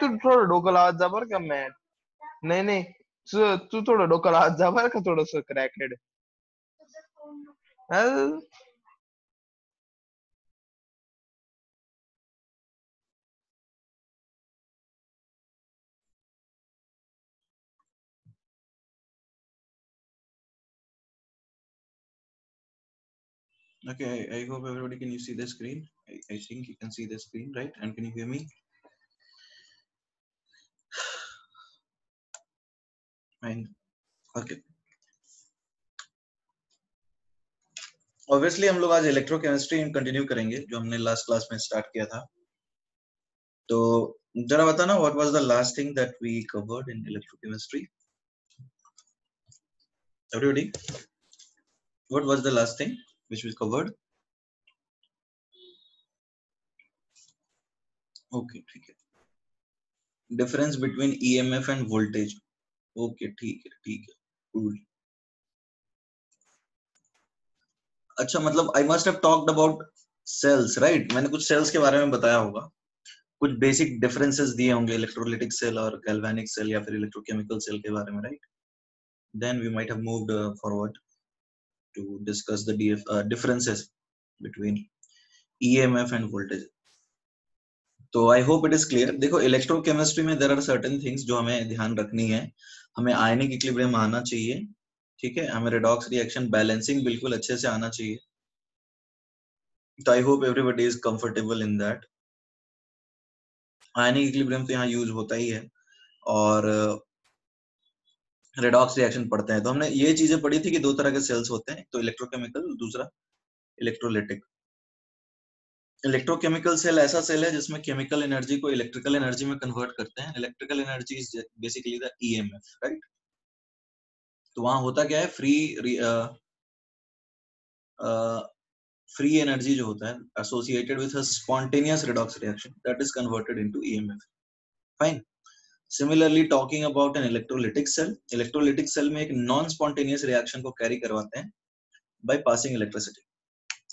तू थोडं डोकं लावत जा बरं का मॅन. नाही नाही, तू तू थोडं डोकं लावत जा बरं का, थोडस क्रॅकेड. Okay, I hope everybody can you see the screen. I think you can see the screen, right? And can you hear me? Fine. Okay. Obviously हम लोग आज इलेक्ट्रोकेमिस्ट्री कंटिन्यू करेंगे जो हमने लास्ट क्लास में स्टार्ट किया था. तो जरा बताना what was the last thing that we covered in electrochemistry? Everybody, what was the last thing which we covered? Okay, ठीक है. Difference between EMF and voltage. Okay, ठीक है. Cool. अच्छा, मतलब I must have talked about cells, right? मैंने कुछ cells के बारे में बताया होगा. कुछ बेसिक डिफरेंसेस दिए होंगे इलेक्ट्रोलिटिक सेल और गैल्वेनिक सेल या फिर इलेक्ट्रोकेमिकल सेल के बारे में, right? Then we might have moved forward to discuss the differences between EMF and voltage. तो I hope it is clear. देखो, इलेक्ट्रोकेमिस्ट्री में देयर आर सर्टेन थिंग्स जो हमें ध्यान रखनी है. हमें आयनिक इक्विलिब्रियम आना चाहिए, ठीक है. हमें रेडॉक्स रिएक्शन बैलेंसिंग बिल्कुल अच्छे से आना चाहिए. तो I hope everybody is comfortable in that. Ionic equilibrium तो यहाँ यूज होता ही है और रेडॉक्स रिएक्शन पढ़ते हैं. तो हमने ये चीजें पढ़ी थी कि दो तरह के सेल्स होते हैं, तो इलेक्ट्रोकेमिकल, दूसरा इलेक्ट्रोलिटिक. इलेक्ट्रोकेमिकल सेल ऐसा सेल है जिसमें केमिकल एनर्जी को इलेक्ट्रिकल एनर्जी में कन्वर्ट करते हैं. Electrical energy is basically the EMF, right? तो वहां होता क्या है, फ्री एनर्जी जो होता है associated with a spontaneous redox reaction that is converted into EMF. Fine. Similarly, talking about an electrolytic cell में एक नॉन स्पॉन्टेनियस रिएक्शन को कैरी करवाते हैं बाय पासिंग इलेक्ट्रिसिटी.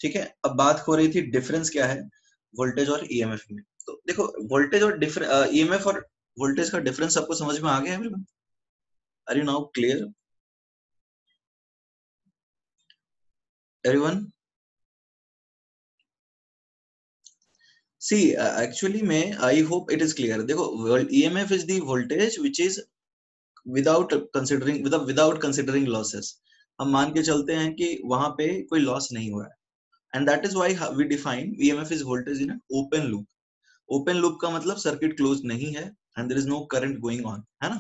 ठीक है. अब बात हो रही थी डिफरेंस क्या है वोल्टेज और ईएमएफ में. तो देखो, वोल्टेज और ईएमएफ और वोल्टेज का डिफरेंस आपको समझ में आ गया everyone? Are you now clear everyone? See actually में I hope it is clear. देखो, EMF is the voltage which is without considering losses. हम मान के चलते हैं कि वहां पे कोई लॉस नहीं हो रहा है. And that is why we define EMF is voltage in an open loop. Open loop का मतलब सर्किट क्लोज नहीं है and there is no current going on, है ना?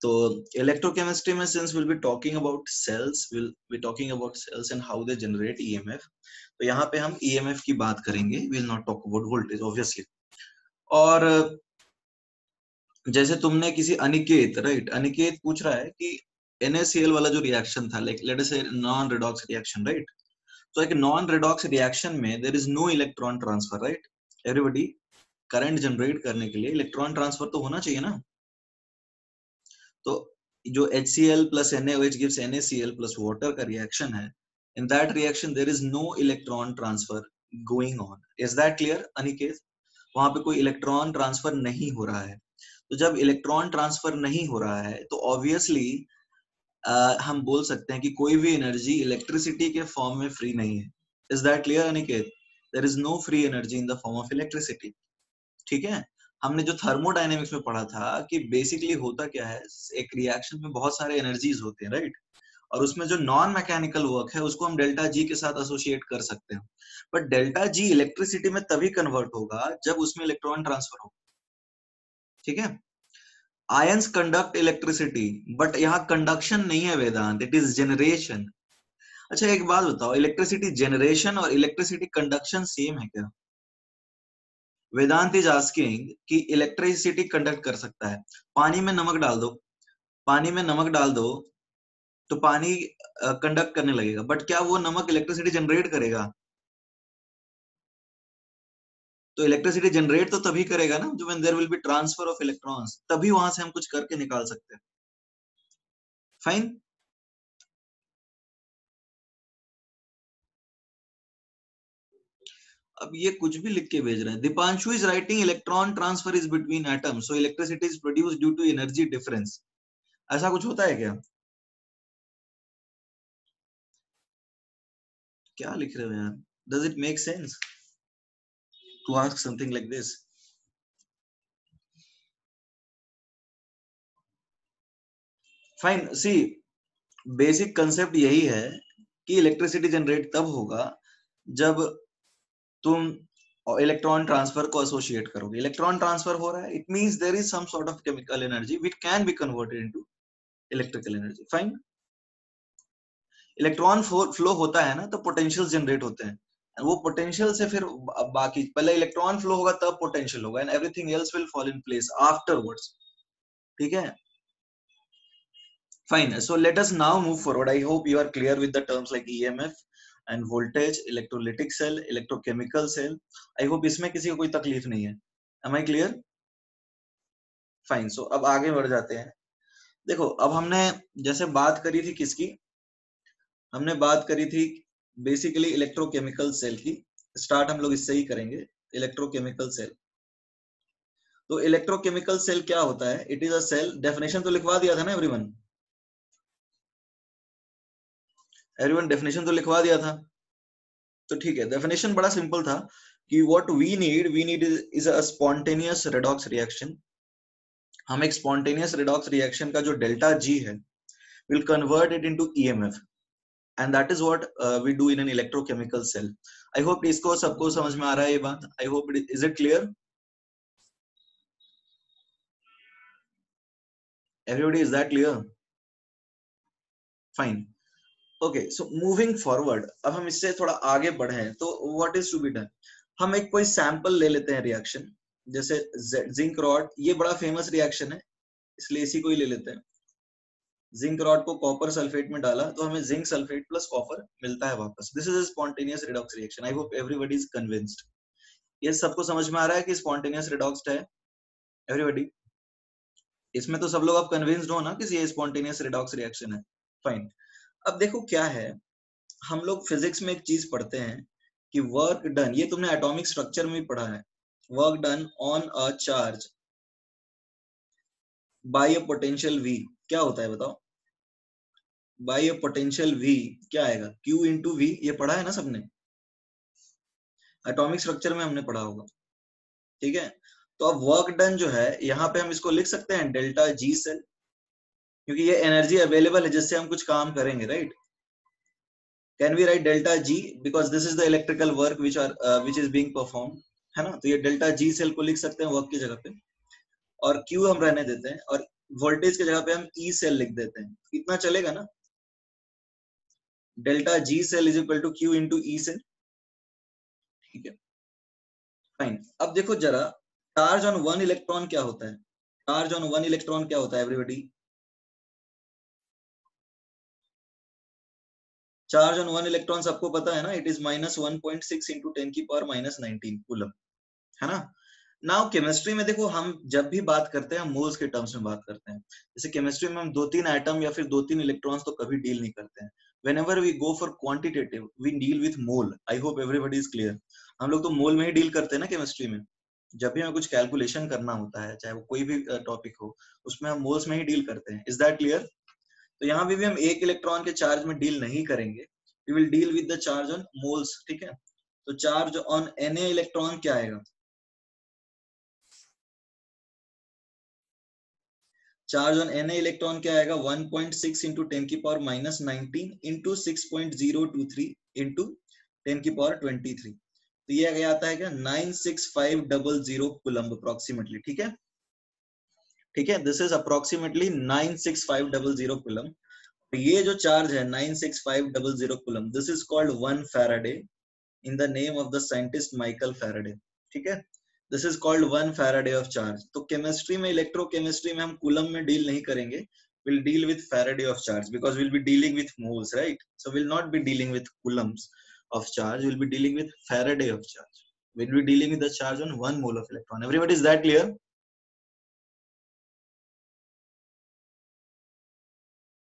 तो इलेक्ट्रोकेमिस्ट्री में since we'll be talking about cells, we'll be talking about cells and how they generate EMF. तो यहाँ पे हम EMF की बात करेंगे, we'll not talk about voltage obviously. और जैसे तुमने किसी अनिकेत, राइट, अनिकेत पूछ रहा है कि NaCl वाला जो रिएक्शन था, लाइक लेट अस से नॉन रेडॉक्स रिएक्शन, राइट? तो एक नॉन रेडॉक्स रिएक्शन में there is no electron transfer, right? Everybody, current generate करने के लिए इलेक्ट्रॉन ट्रांसफर तो होना चाहिए ना. तो जो HCl plus NaOH gives NaCl plus water का रिएक्शन है, in that reaction there is no electron transfer going on. Is that clear, Aniket? वहां पे कोई इलेक्ट्रॉन ट्रांसफर नहीं हो रहा है. तो जब इलेक्ट्रॉन ट्रांसफर नहीं हो रहा है तो ऑब्वियसली हम बोल सकते हैं कि कोई भी एनर्जी इलेक्ट्रिसिटी के फॉर्म में फ्री नहीं है. Is that clear Aniket? There is no free energy in the form of electricity. ठीक है. हमने जो थर्मोडायनेमिक्स में पढ़ा था कि बेसिकली होता क्या है, एक रिएक्शन में बहुत सारे एनर्जीज होते हैं, राइट? और उसमें जो नॉन मैकेनिकल वर्क है उसको हम डेल्टा जी के साथ एसोसिएट कर सकते हैं. बट डेल्टा जी इलेक्ट्रिसिटी में तभी कन्वर्ट होगा जब उसमें इलेक्ट्रॉन ट्रांसफर हो. ठीक है. आयंस कंडक्ट इलेक्ट्रिसिटी, बट यहाँ कंडक्शन नहीं है वेदांत, इट इज जनरेशन. अच्छा, एक बात बताओ, इलेक्ट्रिसिटी जनरेशन और इलेक्ट्रिसिटी कंडक्शन सेम है क्या? वेदांत इज आस्किंग कि इलेक्ट्रिसिटी कंडक्ट कर सकता है. पानी में नमक डाल दो, पानी में नमक डाल दो तो पानी कंडक्ट करने लगेगा, बट क्या वो नमक इलेक्ट्रिसिटी जनरेट करेगा? तो इलेक्ट्रिसिटी जनरेट तो तभी करेगा ना जो when there will be transfer of electrons, तभी वहां से हम कुछ करके निकाल सकते हैं. फाइन. अब ये कुछ भी लिख के भेज रहे हैं। Dipanshu is writing electron transfer is between atoms so electricity is produced due to energy difference. ऐसा कुछ होता है क्या? क्या लिख रहे हो यार? Does it make sense to ask something like this? Fine, see basic concept यही है कि इलेक्ट्रिसिटी जनरेट तब होगा जब तुम इलेक्ट्रॉन ट्रांसफर को एसोसिएट करोगे। इलेक्ट्रॉन ट्रांसफर हो रहा है, it means there is some sort of chemical energy which can be converted into electrical energy. Fine, electron flow होता है ना तो पोटेंशियल जनरेट होते हैं, वो पोटेंशियल से फिर बाकी, पहले इलेक्ट्रॉन फ्लो होगा तब पोटेंशियल होगा and everything else will fall in place afterwards. ठीक है, fine, so let us now move forward. I hope you are clear with the terms like EMF and voltage, electrolytic cell, electrochemical cell. I hope इसमें किसी को कोई तकलीफ नहीं है। Am I clear? Fine, so अब आगे बढ़ जाते हैं। देखो, अब हमने जैसे बात करी थी किसकी, हमने बात करी थी बेसिकली इलेक्ट्रोकेमिकल सेल की। स्टार्ट हम लोग इससे ही करेंगे, इलेक्ट्रोकेमिकल सेल। तो इलेक्ट्रोकेमिकल सेल क्या होता है? It is a cell, definition तो लिखवा दिया था ना एवरीवन? एवरीवन डेफिनेशन तो लिखवा दिया था, तो ठीक है। डेफिनेशन बड़ा सिंपल था कि what we need is a spontaneous redox reaction. हम एक स्पॉन्टेनियस रेडॉक्स रिएक्शन का जो डेल्टा जी है will convert it into EMF and that is what we do in an electrochemical cell. I hope इसको सबको समझ में आ रहा है ये बात। I hope is it clear? Everybody, is that clear? Fine, okay, so moving forward, अब हम इससे थोड़ा आगे बढ़े तो what is to be done. हम एक कोई सैंपल ले लेते हैं रिएक्शन, जैसे जिंक रॉड, ये बड़ा फेमस रिएक्शन है इसलिए इसी को ही ले लेते हैं। जिंक रॉड को कॉपर सल्फेट में डाला तो हमें जिंक सल्फेट प्लस कॉपर मिलता है वापस। This is a spontaneous redox reaction. I hope everybody is convinced. ये सबको समझ में आ रहा है कि स्पॉन्टेनियस रिडॉक्स है? एवरीबॉडी, इसमें तो सब लोग आप कन्विंस्ड हो ना कि ये स्पॉन्टेनियस रिडॉक्स रिएक्शन है? फाइन, अब देखो क्या है, हम लोग फिजिक्स में एक चीज पढ़ते हैं कि वर्क डन, ये तुमने एटॉमिक स्ट्रक्चर में भी पढ़ा है, work done on a charge by a potential V क्या होता है बताओ? बाय अ पोटेंशियल V क्या आएगा? Q इंटू V, ये पढ़ा है ना सबने? एटॉमिक स्ट्रक्चर में हमने पढ़ा होगा। ठीक है, तो अब वर्क डन जो है यहाँ पे हम इसको लिख सकते हैं डेल्टा जी सेल, क्योंकि ये एनर्जी अवेलेबल है जिससे हम कुछ काम करेंगे, right? Can we write delta G because this is the electrical work which is being perform, है ना? तो ये डेल्टा जी सेल को लिख सकते हैं वर्क की जगह पे, और क्यू हम रहने देते हैं, और वोल्टेज की जगह पे हम ई सेल लिख देते हैं। इतना चलेगा ना? Delta G cell is equal to Q into E cell. ठीक है, फाइन, अब देखो जरा, चार्ज ऑन वन इलेक्ट्रॉन क्या होता है? चार्ज ऑन वन इलेक्ट्रॉन क्या होता है everybody? Charge on one electron सबको पता है ना, इट इज -1.6 इंटू 10 की पावर -19 कूलम, है ना? नाउ केमिस्ट्री में देखो, हम जब भी बात करते हैं हम मोल्स के टर्म्स में बात करते हैं। जैसे केमिस्ट्री में हम 2-3 एटम या फिर 2-3 इलेक्ट्रॉन्स तो कभी डील नहीं करते हैं। whenever we go for quantitative we deal with mole. I hope everybody is clear. हम लोग तो मोल में ही डील करते हैं ना केमिस्ट्री में। जब भी हमें कुछ कैलकुलेशन करना होता है, चाहे वो कोई भी टॉपिक हो, उसमें हम मोल्स में ही डील करते हैं। Is that clear? तो यहाँ भी हम एक इलेक्ट्रॉन के चार्ज में डील नहीं करेंगे, we will deal with the charge on moles. ठीक है, तो चार्ज ऑन Na इलेक्ट्रॉन क्या आएगा? चार्ज ऑन Na इलेक्ट्रॉन क्या आएगा? 1.6 इंटू 10 की पावर -19 इंटू 6.023 इंटू 10 की पावर 23। तो ये क्या आता है? क्या 96500 कूलम्ब अप्रोक्सीमेटली। ठीक है, ठीक है, दिस इज अप्रोक्सीमेटली 96500 कूलम्ब। ये जो चार्ज है 96500 coulomb, this is called 1 Faraday in the name of the scientist Michael Faraday. ठीक है, this is called 1 Faraday of charge. तो केमिस्ट्री में, इलेक्ट्रोकेमिस्ट्री में हम कूलम में डील नहीं करेंगे, we'll deal with Faraday of charge because we'll be dealing with moles, right? So we'll not be dealing with coulombs of charge, we'll be dealing with Faraday of charge. We'll be dealing with the charge on 1 mole of electron. Everybody, is that clear?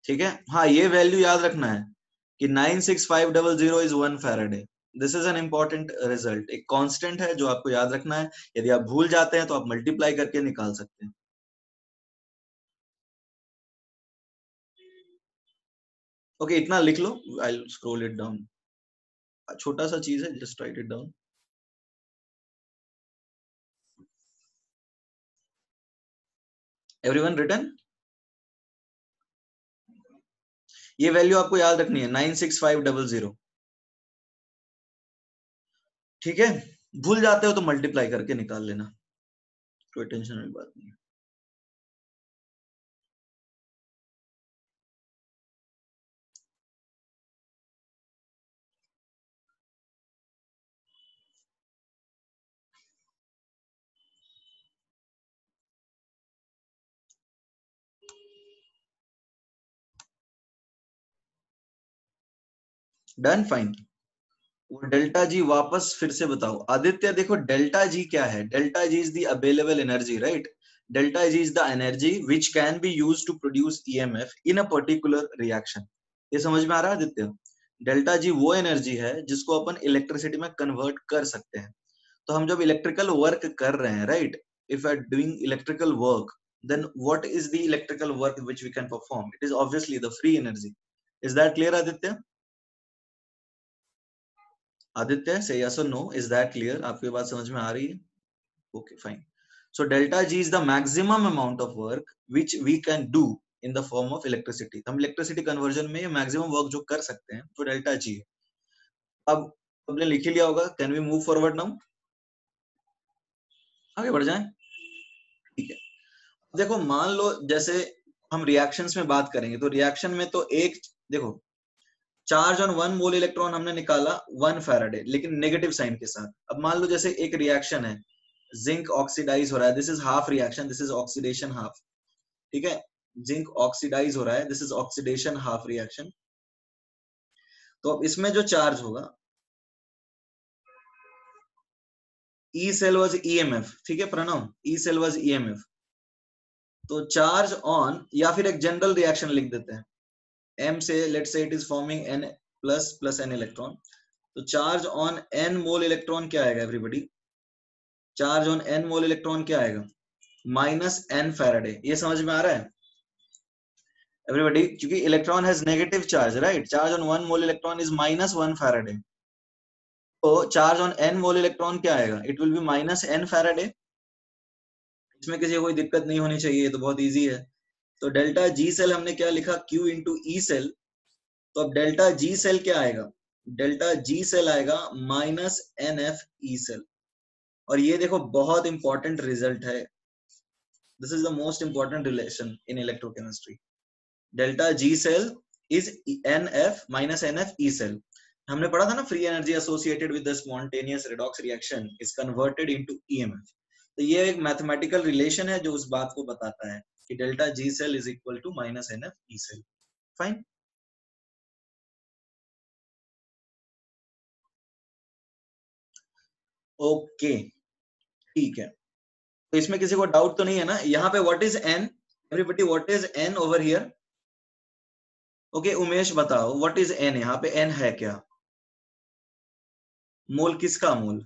ठीक है, हाँ, ये value याद रखना है कि 96500 is 1 Faraday. This is an important result, एक constant है जो आपको याद रखना है। यदि आप भूल जाते हैं तो आप मल्टीप्लाई करके निकाल सकते हैं। ओके, इतना लिख लो, I will scroll it down. छोटा सा चीज है, just write it down. Everyone written? ये वैल्यू आपको याद रखनी है 96500। ठीक है, भूल जाते हो तो मल्टीप्लाई करके निकाल लेना, कोई टेंशन वाली बात नहीं है। Done, fine. वो डेल्टा जी वापस फिर से बताओ आदित्य। देखो डेल्टा जी क्या है, delta G is the available energy, right. Delta G is the energy which can be use to produce EMF in a particular reaction. ये समझ में आ रहा है आदित्य? डेल्टा जी वो एनर्जी है जिसको अपन इलेक्ट्रिसिटी में कन्वर्ट कर सकते हैं। तो हम जब इलेक्ट्रिकल वर्क कर रहे हैं, right, if I R doing electrical work, then what is the electrical work which we can perform? It is obviously the free energy. Is that clear, Aditya? Aditya, say yes or no. Is that clear? आपकी बात समझ में आ रही है? Okay, fine. So delta G is the maximum amount of work which we can do in the form of electricity. हम electricity conversion में maximum work जो कर सकते हैं वो delta G है। अब हमने लिख ही लिया होगा। Can we move forward now? आगे बढ़ जाएं? ठीक है। देखो मान लो जैसे हम रिएक्शंस में बात करेंगे तो रिएक्शन में तो एक देखो चार्ज ऑन 1 मोल इलेक्ट्रॉन हमने निकाला 1 फैराडे, लेकिन नेगेटिव साइन के साथ। अब मान लो जैसे एक रिएक्शन है, जिंक ऑक्सीडाइज हो रहा है, this is half reaction, this is oxidation half. ठीक है, जिंक ऑक्सीडाइज हो रहा है, this is oxidation half reaction. तो अब इसमें जो चार्ज होगा, ई सेल वाज ईएमएफ। ठीक है Pranav, E cell was EMF. तो चार्ज ऑन, या फिर एक जनरल रिएक्शन लिख देते हैं, M से let's say it is forming N plus plus N electron. तो charge on N mole electron क्या आएगा everybody? Charge on N mole electron क्या आएगा? Minus N Faraday. ये समझ में आ रहा है एवरीबॉडी? क्योंकि electron has negative charge, right. Charge on 1 mole electron is minus 1 Faraday. तो charge on N mole electron क्या आएगा? It will be minus N Faraday. इसमें किसी को कोई दिक्कत नहीं होनी चाहिए, ये तो बहुत इजी है। तो डेल्टा जी सेल हमने क्या लिखा? Q into E cell. तो अब डेल्टा जी सेल क्या आएगा? डेल्टा जी सेल आएगा minus N F E cell. और ये देखो बहुत इंपॉर्टेंट रिजल्ट है, this is the most important relation in electrochemistry. Delta G cell is n F minus N F E cell. हमने पढ़ा था ना, free energy associated with the spontaneous redox reaction is converted into EMF. तो ये एक mathematical relation है जो उस बात को बताता है कि delta G cell is equal to minus N F E cell. Fine. Okay, ठीक है। तो इसमें किसी को डाउट तो नहीं है ना? यहाँ पे what is an everybody? What is an over here? Okay Umesh बताओ व्हाट इज एन? यहाँ पे एन है क्या? मोल किसका mole?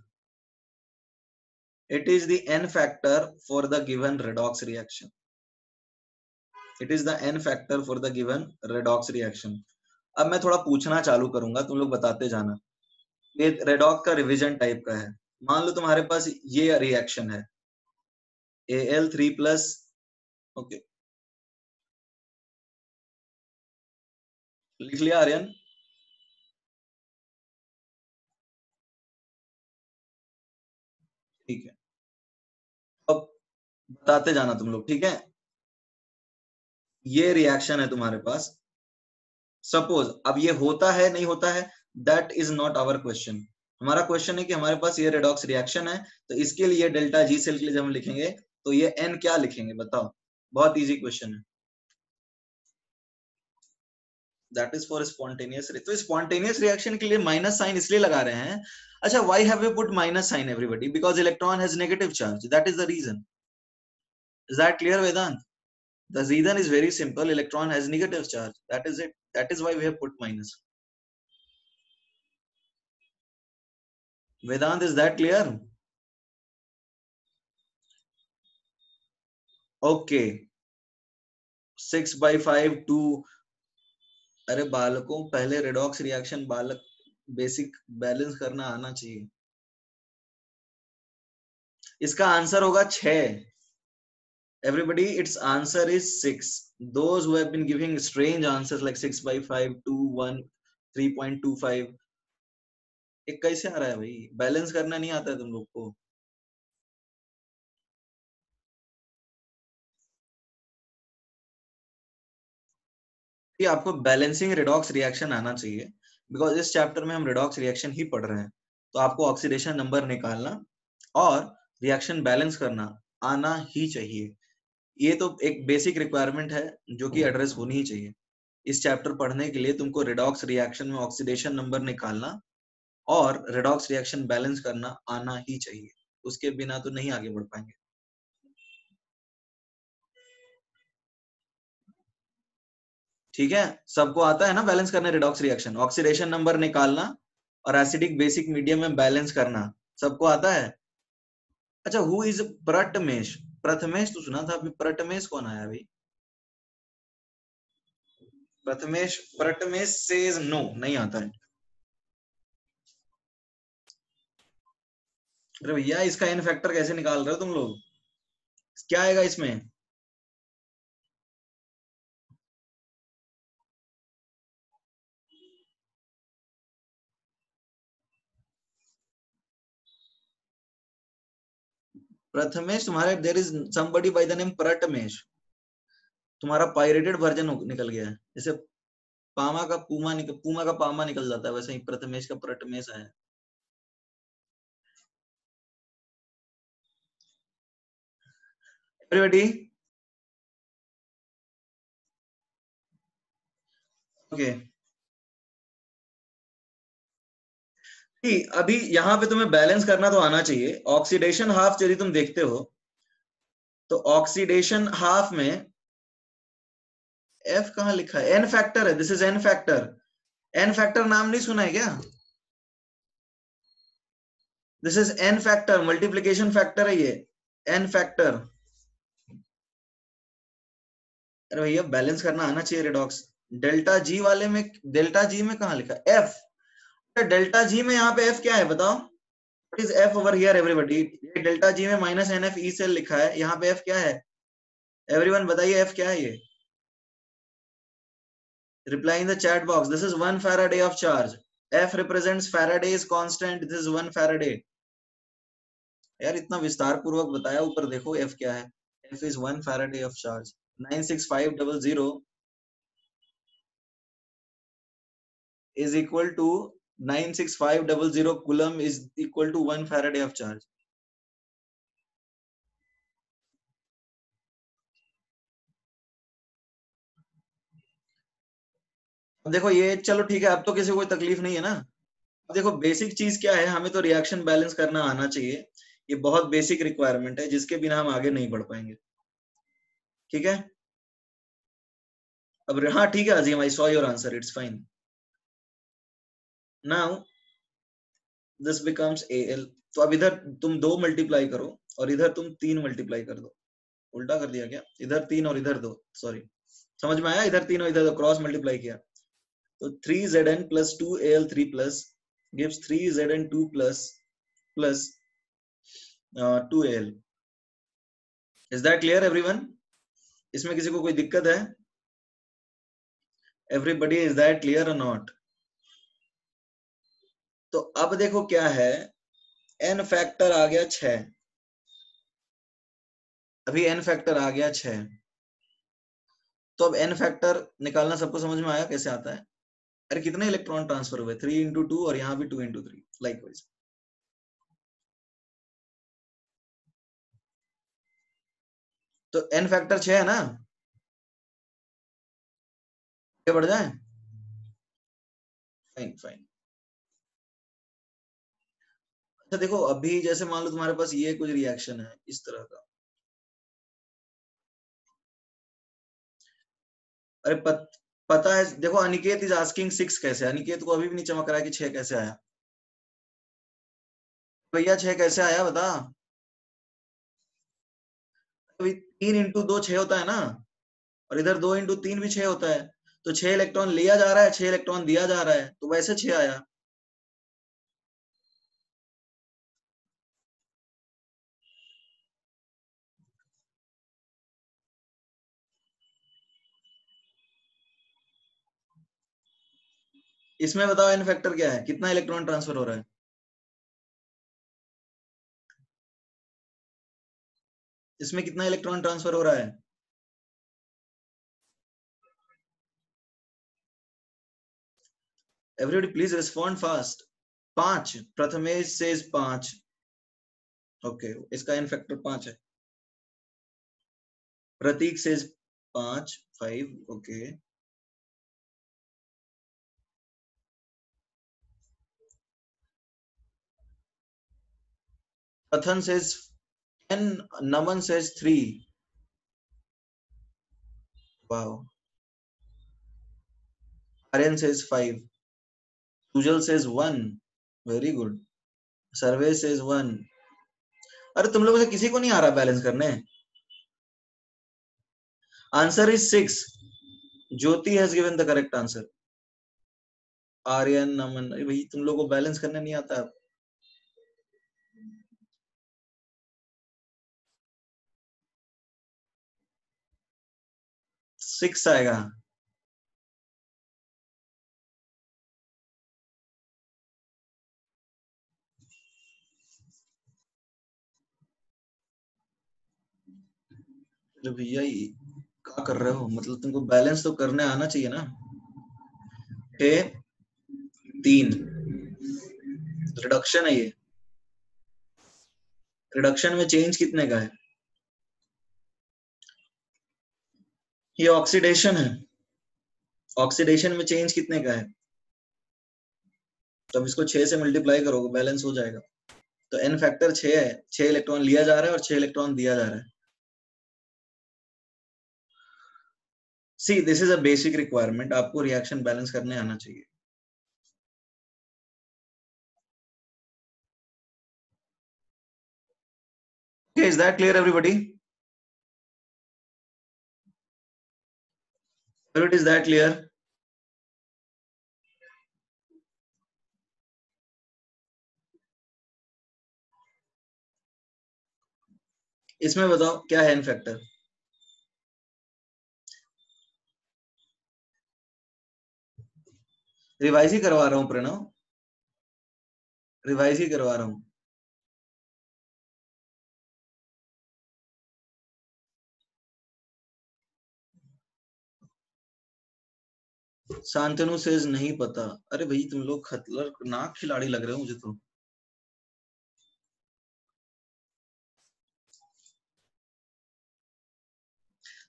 It is the N factor for the given redox reaction. It is the N factor for the given redox reaction. अब मैं थोड़ा पूछना चालू करूंगा, तुम लोग बताते जाना। ये रेडॉक्स का रिवीजन टाइप का है। मान लो तुम्हारे पास ये रिएक्शन है Al3 प्लस, ओके लिख लिया आर्यन? ठीक है, अब बताते जाना तुम लोग, ठीक है। ये रिएक्शन है तुम्हारे पास, सपोज। अब ये होता है नहीं होता है, that is not our question. हमारा क्वेश्चन है कि हमारे पास ये रेडॉक्स रिएक्शन है, तो इसके लिए डेल्टा जी सेल के लिए जब हम लिखेंगे तो ये एन क्या लिखेंगे बताओ? बहुत इजी क्वेश्चन है। That is for spontaneous. तो स्पॉन्टेनियस रिएक्शन के लिए माइनस साइन इसलिए लगा रहे हैं। अच्छा, why have we put minus sign everybody? Because electron has negative charge, that is the reason. Is that clear Vedant? The reason is very simple. Electron has negative charge. That is it. That is why we have put minus. Vedant, is that clear? Okay, 6/5 2। अरे बालकों, पहले redox reaction बालक basic balance करना आना चाहिए। इसका answer होगा 6। Everybody, its answer is 6. Those who have been giving strange answers like 6/5 2 1 3.25, ये कैसे आ रहा है भाई? बैलेंस करना नहीं आता है तुम लोग को? कि आपको बैलेंसिंग रिडॉक्स रिएक्शन आना चाहिए, बिकॉज इस चैप्टर में हम रिडॉक्स रिएक्शन ही पढ़ रहे हैं। तो आपको ऑक्सीडेशन नंबर निकालना और रिएक्शन बैलेंस करना आना ही चाहिए। ये तो एक बेसिक रिक्वायरमेंट है जो कि एड्रेस होनी ही चाहिए। इस चैप्टर पढ़ने के लिए तुमको रिडॉक्स रिएक्शन में ऑक्सीडेशन नंबर निकालना और रिडॉक्स रिएक्शन बैलेंस करना आना ही चाहिए। उसके बिना तो नहीं आगे बढ़ पाएंगे। ठीक है, सबको आता है ना बैलेंस करना रिडॉक्स रिएक्शन, ऑक्सीडेशन नंबर निकालना और एसिडिक बेसिक मीडियम में बैलेंस करना, सबको आता है? अच्छा, हु इज प्रथमेश? प्रथमेश तो सुना था, अभी प्रथमेश कौन आया भाई? प्रथमेश, प्रथमेश सेज नो, नहीं आता है। अरे भैया, इसका एन फैक्टर कैसे निकाल रहे हो तुम लोग? क्या आएगा इसमें? प्रथमेश तुम्हारे, there is somebody by the name Prathamesh. तुम्हारा पायरेटेड वर्जन निकल गया है, जैसे पामा का पूमा निकल, पूमा का पामा निकल जाता है, वैसे ही प्रथमेश का प्रथमेश है। Everybody okay? अभी यहाँ पे तुम्हें बैलेंस करना तो आना चाहिए। ऑक्सीडेशन हाफ यदि तुम देखते हो तो ऑक्सीडेशन हाफ में एफ कहाँ लिखा है? एन फैक्टर है, this is N factor. N factor नाम नहीं सुना है क्या? This is N factor, multiplication factor है ये, एन फैक्टर। अरे भैया, बैलेंस करना आना चाहिए रिडॉक्स। डेल्टा जी वाले में, डेल्टा जी में कहाँ लिखा एफ? डेल्टा जी में यहाँ पे एफ क्या है बताओ? What is F over here everybody? ये डेल्टा जी में minus N F E cell लिखा है, यहाँ पे एफ क्या है? एवरीवन बताइए एफ क्या है ये? Reply in the chat box. This is 1 Faraday of charge. F represents Faraday's constant. This is 1 Faraday. यार इतना विस्तार पूर्वक बताया, ऊपर देखो F क्या है? F is 1 Faraday of charge. 96500 is equal to 96500 coulomb is equal to 1 Faraday of charge. अब देखो ये, चलो ठीक है, अब तो किसी को कोई तकलीफ नहीं है ना। अब देखो बेसिक चीज क्या है, हमें तो रिएक्शन बैलेंस करना आना चाहिए। ये बहुत बेसिक रिक्वायरमेंट है जिसके बिना हम आगे नहीं बढ़ पाएंगे। ठीक है, अब हाँ ठीक है Azeem, I saw your answer, it's fine. Now this becomes AL। तो अब इधर तुम 2 मल्टीप्लाई करो और इधर तुम 3 मल्टीप्लाई कर दो। उल्टा कर दिया क्या? इधर 3 और इधर 2, सॉरी। समझ में आया? इधर 3 और इधर 2 क्रॉस मल्टीप्लाई किया तो 3Zn plus 2Al3 plus gives 3Zn2 plus 2Al। Is that clear everyone? इसमें किसी को कोई दिक्कत है? एवरीबडी, इज दैट क्लियर और नॉट? तो अब देखो क्या है, n फैक्टर आ गया 6। अभी n फैक्टर आ गया 6। तो अब n फैक्टर निकालना सबको समझ में आया कैसे आता है? अरे कितने इलेक्ट्रॉन ट्रांसफर हुए? 3 × 2 और यहाँ भी 2 × 3 लाइकवाइज। तो n फैक्टर 6 है ना? आगे बढ़ जाए? Fine fine. अच्छा देखो, अभी जैसे मान लो तुम्हारे पास ये कुछ रिएक्शन है इस तरह का। अरे पता है, देखो अनिकेत इज आस्किंग 6 कैसे? अनिकेत को अभी भी नहीं चमक रहा है कि 6 कैसे आया। भैया 6 कैसे आया बता। अभी 3 इंटू 2 6 होता है ना, और इधर 2 इंटू 3 भी 6 होता है। तो 6 इलेक्ट्रॉन लिया जा रहा है, 6 इलेक्ट्रॉन दिया जा रहा है, तो वैसे 6 आया। इसमें बताओ एन फैक्टर क्या है, कितना इलेक्ट्रॉन ट्रांसफर हो रहा है। इसमें कितना इलेक्ट्रॉन ट्रांसफर हो रहा है। Everybody please respond fast. 5, Prathamesh says 5। Okay, इसका एन फैक्टर 5 है। Prateek says 5 5। Okay, Kathan says 10, Naman says 3। Wow. Aryan says 5, Sujal says 1। Very good. Sarve says 1। अरे तुम लोगों से किसी को नहीं आ रहा बैलेंस करने। Answer is 6। Jyoti has given the correct answer. Aryan, Naman, अरे भाई तुम लोगों को बैलेंस करने नहीं आता। 6 आएगा। अरे भैया क्या कर रहे हो, मतलब तुमको बैलेंस तो करने आना चाहिए ना। 6 3 रिडक्शन है ये। रिडक्शन में चेंज कितने का है। ये ऑक्सीडेशन है। ऑक्सीडेशन में चेंज कितने का है। तो अब इसको 6 से मल्टीप्लाई करोगे, बैलेंस हो जाएगा। तो एन फैक्टर 6 है। 6 इलेक्ट्रॉन लिया जा रहा है और 6 इलेक्ट्रॉन दिया जा रहा है। See this is a basic requirement, आपको रिएक्शन बैलेंस करने आना चाहिए। Okay, is that clear everybody? Everybody, is that clear? इसमें बताओ क्या है एन फैक्टर। रिवाइज ही करवा रहा हूँ प्रणव, रिवाइज ही करवा रहा हूँ। शांतनु सेज नहीं पता। अरे भाई तुम लोग खतरनाक खिलाड़ी लग रहे हो मुझे तो।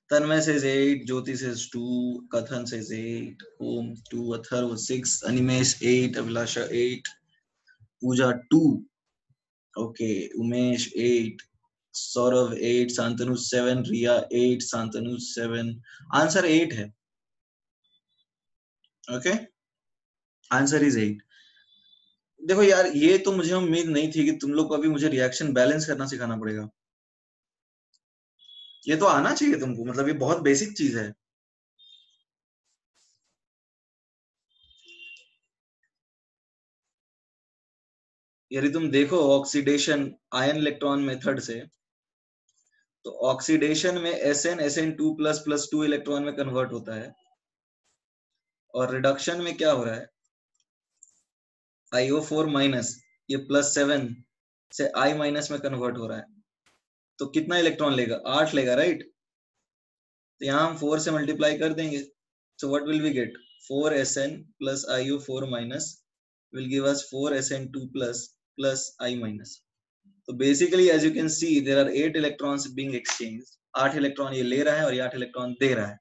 तन्मय says 8, ज्योति says 2, कथन says 8, ओम 2, अथर्व 6, अनिमेश 8, अभिलाषा 8, पूजा 2, ओके, उमेश 8, सौरभ 8, शांतनु 7, रिया 8, शांतनु 7। आंसर 8 है। Okay, answer is 8। देखो यार, ये तो मुझे उम्मीद नहीं थी कि तुम लोग को अभी मुझे रिएक्शन बैलेंस करना सिखाना पड़ेगा। ये तो आना चाहिए तुमको, मतलब ये बहुत बेसिक चीज है। यदि तुम देखो ऑक्सीडेशन आयन इलेक्ट्रॉन मेथड से, तो ऑक्सीडेशन में SN2 प्लस प्लस 2 इलेक्ट्रॉन में कन्वर्ट होता है, और रिडक्शन में क्या हो रहा है, IO4 माइनस, ये +7 से I माइनस में कन्वर्ट हो रहा है। तो कितना इलेक्ट्रॉन लेगा, 8 लेगा, राइट। तो यहाँ हम 4 से मल्टीप्लाई कर देंगे। So what will we get, 4SN plus IO4 minus will give us 4SN2 plus I minus. तो basically as you can see there are 8 electrons being exchanged. 8 electron ये ले रहा है और ये 8 इलेक्ट्रॉन दे रहा है।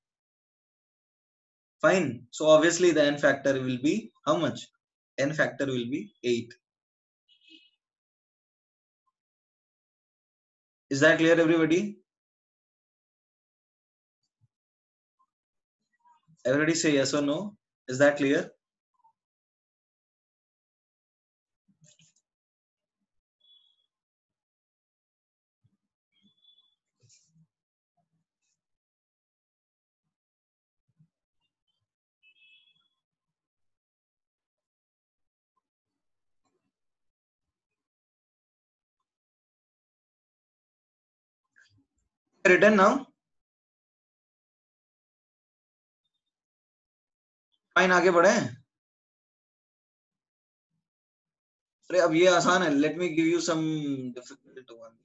Fine, so obviously the n factor will be how much, n factor will be 8. Is that clear everybody? Everybody say yes or no. Is that clear? Return now, fine, आगे बढ़े। अरे अब ये आसान है, let me give you some difficult one.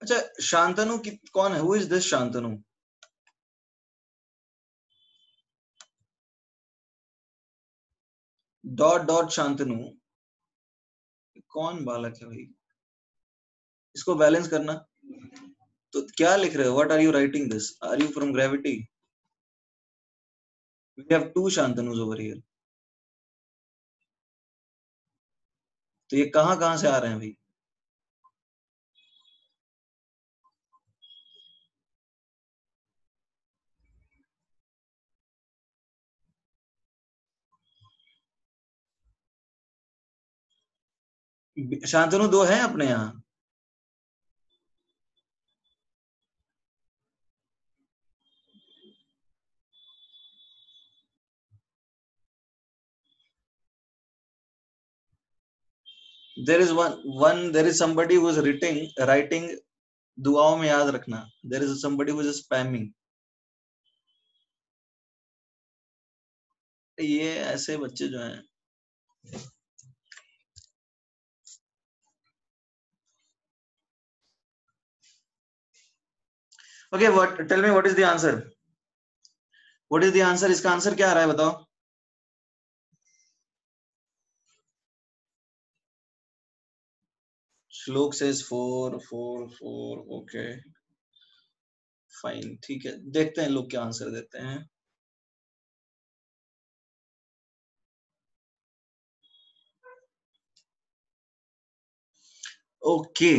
अच्छा, शांतनु कौन है? Who is this Shantanu? Dot dot Shantanu, कौन बालक है भाई? इसको बैलेंस करना। तो क्या लिख रहे हो? What are you writing this? Are you from Gravity? We have two शांतनुज ओवर हियर। तो ये कहाँ कहाँ से आ रहे हैं भाई? शांतनु दो हैं अपने यहाँ। There is one there is somebody who is writing दुआओं में याद रखना। There is somebody who is spamming। ये ऐसे बच्चे जो हैं। Okay, tell me what is the answer? What is the answer? इसका आंसर क्या आ रहा है बताओ? श्लोक says 4 4 4। ओके फाइन, ठीक है, देखते हैं लोग क्या आंसर देते हैं। ओके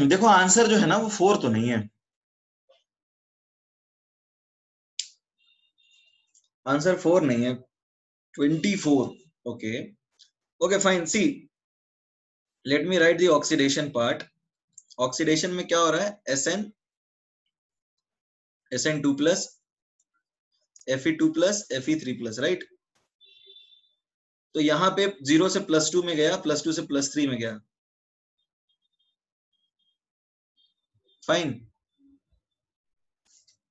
देखो आंसर जो है ना वो 4 तो नहीं है। आंसर 4 नहीं है, 24। Okay okay fine, see let me write the oxidation part. Oxidation में क्या हो रहा है? SN2 plus Fe2 plus Fe3 plus, right. तो यहाँ पे 0 से +2 में गया, +2 से +3 में गया। Fine,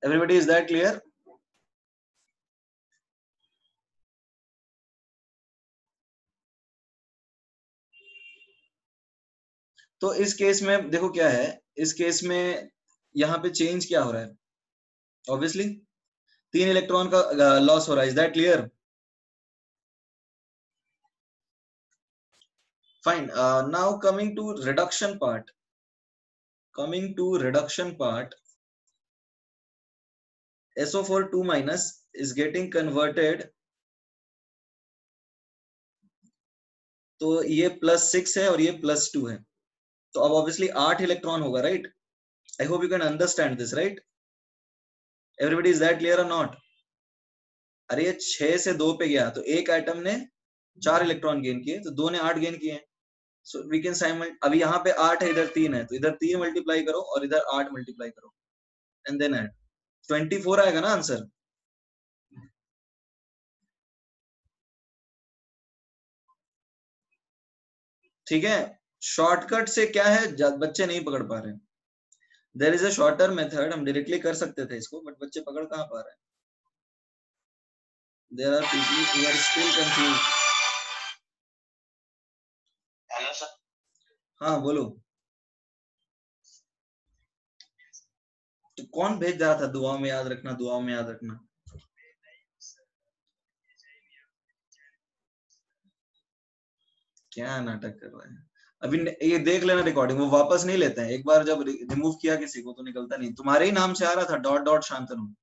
everybody, is that clear? तो इस केस में देखो क्या है, इस केस में यहाँ पे चेंज क्या हो रहा है? ऑब्वियसली 3 इलेक्ट्रॉन का लॉस हो रहा है। Is that clear? Fine, now coming to reduction part. SO4 2 minus is getting converted। तो ये +6 है और ये +2 है, तो अब ऑब्वियसली 8 इलेक्ट्रॉन होगा, right. I hope you can understand this, right. Everybody, is that clear और नॉट? अरे ये 6 से 2 पे गया तो एक एटम ने 4 इलेक्ट्रॉन गेन किए, तो 2 ने 8 गेन किए। सो वी कैन साइमल्ट, अभी यहाँ पे 8 है, इधर 3 है, तो इधर 3 मल्टीप्लाई करो और इधर 8 मल्टीप्लाई करो एंड देन ऐड, 24 आएगा ना आंसर। ठीक है, शॉर्टकट से क्या है, बच्चे नहीं पकड़ पा रहे हैं। There is a shorter method, हम डायरेक्टली कर सकते थे इसको, बट बच्चे पकड़ कहाँ पा रहे हैं। There are people who are still confused. Hello sir. हाँ बोलो। तो कौन भेज रहा था दुआओं में याद रखना, दुआओं में याद रखना? क्या नाटक कर रहा है अभी? ये देख लेना रिकॉर्डिंग, वो वापस नहीं लेते हैं। एक बार जब रिमूव किया किसी को तो निकलता नहीं। तुम्हारे ही नाम से आ रहा था डॉट डॉट शांतनु।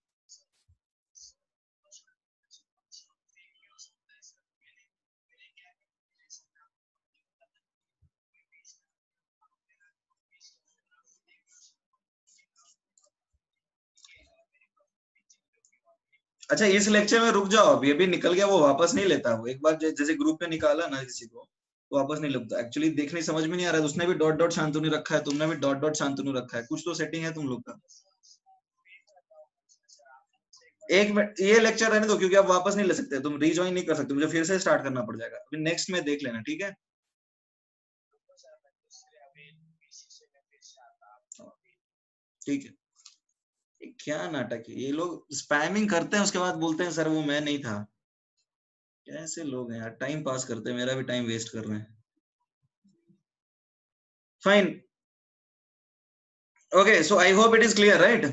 अच्छा इस लेक्चर में रुक जाओ, अभी निकल गया वो वापस नहीं लेता, वो एक बार जैसे ग्रुप में निकाला ना किसी को तो वापस नहीं लगता। एक्चुअली देखने समझ में नहीं आ रहा है, उसने भी डॉट डॉट शांतनु रखा है, तुमने भी डॉट डॉट शांतनु रखा है, कुछ तो सेटिंग है तुम लोग का। एक मिनट ये लेक्चर रहने दो, क्योंकि आप वापस नहीं ले सकते, तुम रीजॉइन नहीं कर सकते, मुझे फिर से स्टार्ट करना पड़ जाएगा। अभी नेक्स्ट में देख लेना, ठीक है? ठीक है। ये क्या नाटक है, ये लोग स्पैमिंग करते हैं उसके बाद बोलते हैं सर वो मैं नहीं था। कैसे लोग हैं यार, टाइम पास करते हैं, मेरा भी टाइम वेस्ट कर रहे हैं। Fine, okay, so I hope it is clear, right?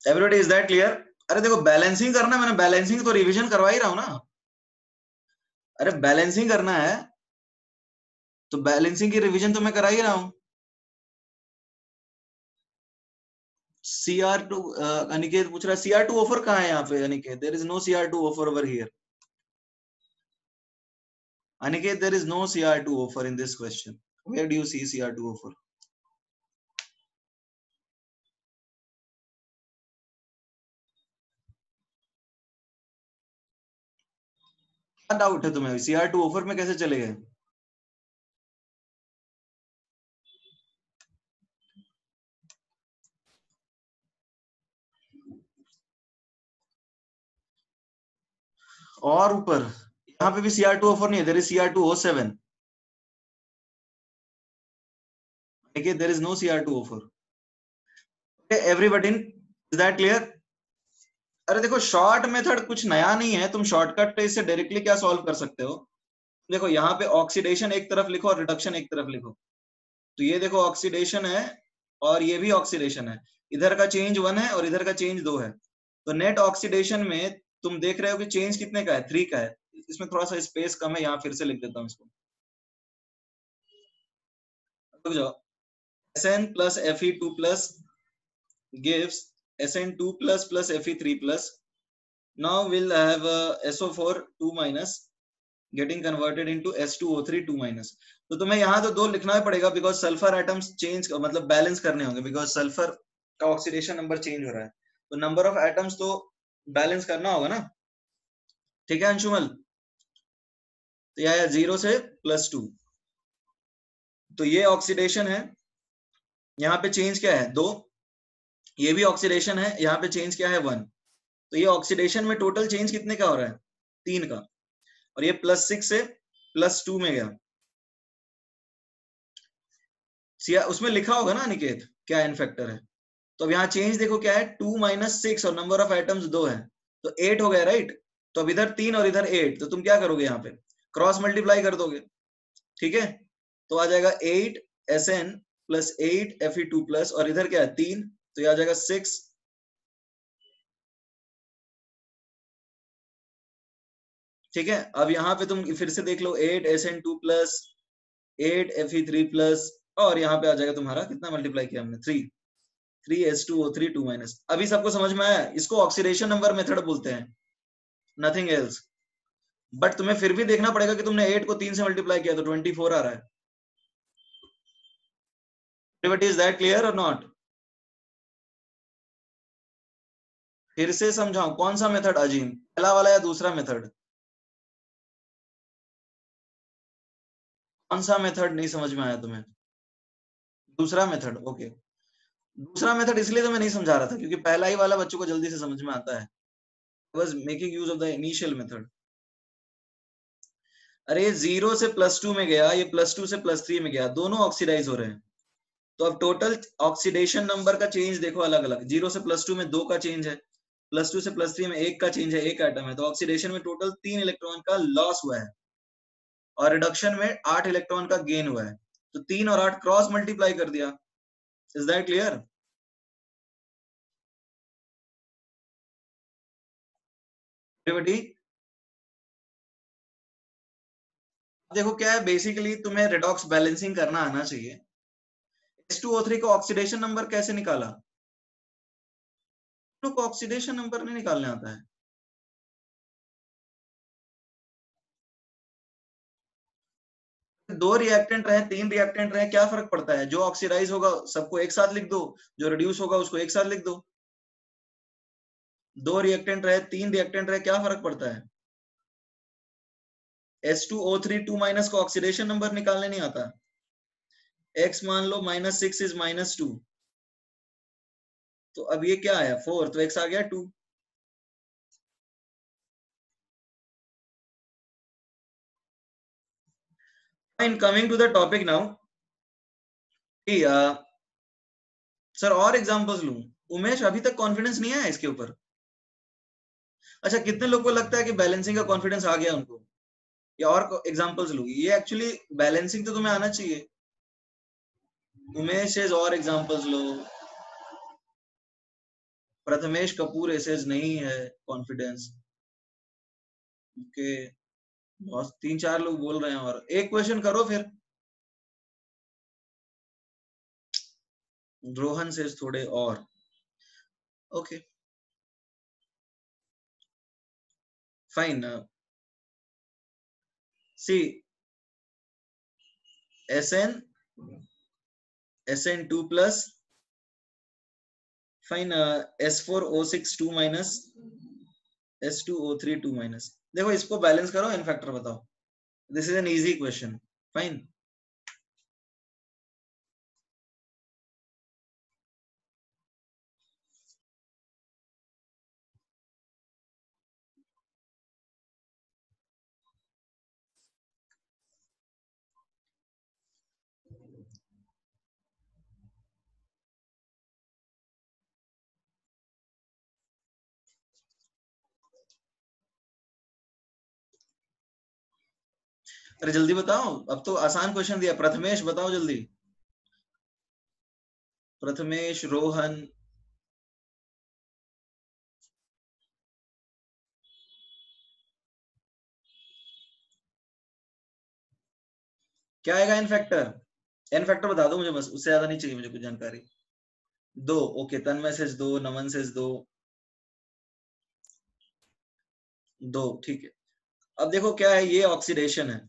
Everybody is that clear? अरे देखो बैलेंसिंग करना, मैंने बैलेंसिंग तो रिवीजन करवा ही रहा हूं ना। अरे बैलेंसिंग करना है तो बैलेंसिंग की रिवीजन तो मैं करा ही रहा हूं। CR2 अनिकेत पूछ रहा है CR2 ऑफर कहाँ है यहाँ पे? Aniket there is no CR2 offer over here. Aniket, there is no CR2 offer in this question. Where do you see CR2 offer? क्या डाउट है तुम्हें, CR2 ऑफर में कैसे चले गए? और ऊपर यहाँ पे भी CR2 ऑफर नहीं है, there is CR2O7. Aniket, there is no CR2 offer. Okay, everybody, is that clear? अरे देखो शॉर्ट मेथड कुछ नया नहीं है, तुम शॉर्टकट से डायरेक्टली क्या सॉल्व कर सकते हो। देखो यहाँ पे ऑक्सीडेशन एक तरफ लिखो और रिडक्शन एक तरफ लिखो, तो ये देखो ऑक्सीडेशन है और ये भी ऑक्सीडेशन है, इधर का चेंज 1 है और इधर का चेंज 2 है, तो नेट ऑक्सीडेशन में तुम देख रहे हो कि चेंज कितने का है, 3 का है। इसमें थोड़ा सा स्पेस कम है, यहाँ फिर से लिख देता हूँ इसको, रुक जाओ। Sn plus Fe2 plus gives Sn2 plus Fe3 plus. Now we'll have SO4 2 minus getting converted into S2O3 2 minus. तो तुम्हें यहाँ तो 2 लिखना ही पड़ेगा बिकॉज सल्फर एटम्स चेंज मतलब बैलेंस करने होंगे, बिकॉज सल्फर का ऑक्सीडेशन नंबर चेंज हो रहा है, तो नंबर ऑफ एटम्स तो बैलेंस करना होगा ना। ठीक है अंशुमल, तो यह 0 से +2, तो ये ऑक्सीडेशन है, यहाँ पे चेंज क्या है 2, ये भी ऑक्सीडेशन है, यहाँ पे चेंज क्या है 1, तो ये ऑक्सीडेशन में टोटल चेंज कितने का हो रहा है 3 का, और ये +6 से +2 में गया। उसमें लिखा होगा ना अनिकेत क्या एन फैक्टर है, तो अब यहाँ चेंज देखो क्या है 2 - 6 और नंबर ऑफ एटम्स 2 है, तो 8 हो गया राइट। तो अब इधर 3 और इधर 8, तो तुम क्या करोगे यहाँ पे क्रॉस मल्टीप्लाई कर दोगे, ठीक है, तो आ जाएगा 8 Sn + 8 Fe2 और इधर क्या है 3, तो ये आ जाएगा 6। ठीक है, अब यहाँ पे तुम फिर से देख लो 8 Sn2 + 8 Fe3 और यहाँ पे आ जाएगा तुम्हारा कितना मल्टीप्लाई किया हमने 3 3S2O3 2 माइनस। अभी सबको समझ में आया, इसको ऑक्सीडेशन नंबर मेथड बोलते हैं, नथिंग एल्स। बट तुम्हें फिर भी देखना पड़ेगा कि तुमने 8 को 3 से मल्टीप्लाई किया तो 24 आ रहा है। इज दैट क्लियर और नॉट? फिर से समझाऊं कौन सा मेथड अजीम, पहला वाला या दूसरा मेथड? कौन सा मेथड नहीं समझ में आया तुम्हें? दूसरा मेथड, ओके। दूसरा मेथड इसलिए तो मैं नहीं समझा रहा था क्योंकि पहला ही वाला बच्चों को जल्दी से समझ में आता है, बस making use of the initial method. अरे 0 से +2 में गया, ये +2 से +3 में गया, दोनों ऑक्सीडाइज हो रहे हैं, तो अब टोटल ऑक्सीडेशन नंबर का चेंज देखो अलग अलग, 0 से +2 में 2 का चेंज है, +2 से +3 में 1 का चेंज है, 1 एटम है, तो ऑक्सीडेशन में टोटल 3 इलेक्ट्रॉन का लॉस हुआ है और रिडक्शन में 8 इलेक्ट्रॉन का गेन हुआ है, तो 3 और 8 क्रॉस मल्टीप्लाई कर दिया। Is that clear? एवरीबॉडी देखो क्या है, बेसिकली तुम्हें रिडॉक्स बैलेंसिंग करना आना चाहिए। H2O3 का ऑक्सीडेशन नंबर कैसे निकाला? तो ऑक्सीडेशन नंबर नहीं निकालने आता है। दो रिएक्टेंट रहे, तीन रिएक्टेंट रहे, क्या फर्क पड़ता है? जो ऑक्सीडाइज होगा सबको एक साथ लिख दो, जो रिड्यूस होगा उसको एक साथ लिख दो। दो रिएक्टेंट रहे, तीन रिएक्टेंट रहे, क्या फर्क पड़ता है? H2O3 2 माइनस का ऑक्सीडेशन नंबर निकालने नहीं आता। X मान लो -6 इज -2, तो अब ये क्या आया 4, तो X आ गया 2। Fine, coming to the topic now. Sir और एग्जांपल्स लूं? उमेश अभी तक कॉन्फिडेंस नहीं आया इसके ऊपर? अच्छा, कितने लोगों को लगता है कि बैलेंसिंग का कॉन्फिडेंस आ गया उनको? या और एग्जांपल्स लूं? ये एक्चुअली बैलेंसिंग तो तुम्हें आना चाहिए। उमेश और एग्जांपल्स लो। प्रथमेश कपूर ऐसे नहीं है कॉन्फिडेंस। ओके, बहुत 3-4 लोग बोल रहे हैं। और एक क्वेश्चन करो फिर। रोहन से थोड़े और। Okay fine. See SN2 plus, fine, S4O6 2 minus, S2O3 2 minus. देखो इसको बैलेंस करो, एन फैक्टर बताओ। This is an easy question. Fine, अरे जल्दी बताओ, अब तो आसान क्वेश्चन दिया। प्रथमेश बताओ जल्दी। प्रथमेश, रोहन। क्या आएगा एन फैक्टर? एन फैक्टर बता दो मुझे, बस उससे ज्यादा नहीं चाहिए मुझे कुछ जानकारी। 2। ओके, तन्मय से 2, नमन से 2, 2, ठीक है। अब देखो क्या है, ये ऑक्सीडेशन है,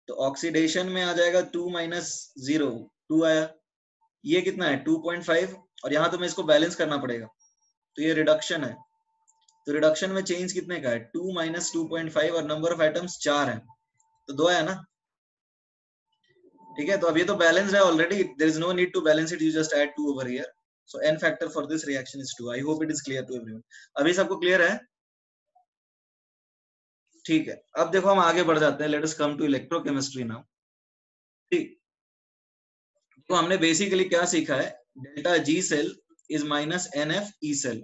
तो ऑक्सीडेशन में आ जाएगा 2 माइनस 0, 2 आया। ये कितना है 2.5, और यहाँ तो मैं इसको बैलेंस करना पड़ेगा, तो ये रिडक्शन है। तो रिडक्शन में चेंज कितने का है? 2 माइनस 2.5, और नंबर ऑफ आइटम्स 4 है, तो 2 आया ना। ठीक है, तो अब ये तो बैलेंस्ड है already, there is no need to balance it, you just add 2 over here. So N factor for this reaction is 2। I hope it is clear to everyone. अभी सबको क्लियर है? ठीक है, अब देखो हम आगे बढ़ जाते हैं। Let us come to electrochemistry now. ठीक, तो हमने बेसिकली क्या सीखा है? Delta G cell is minus NF E cell.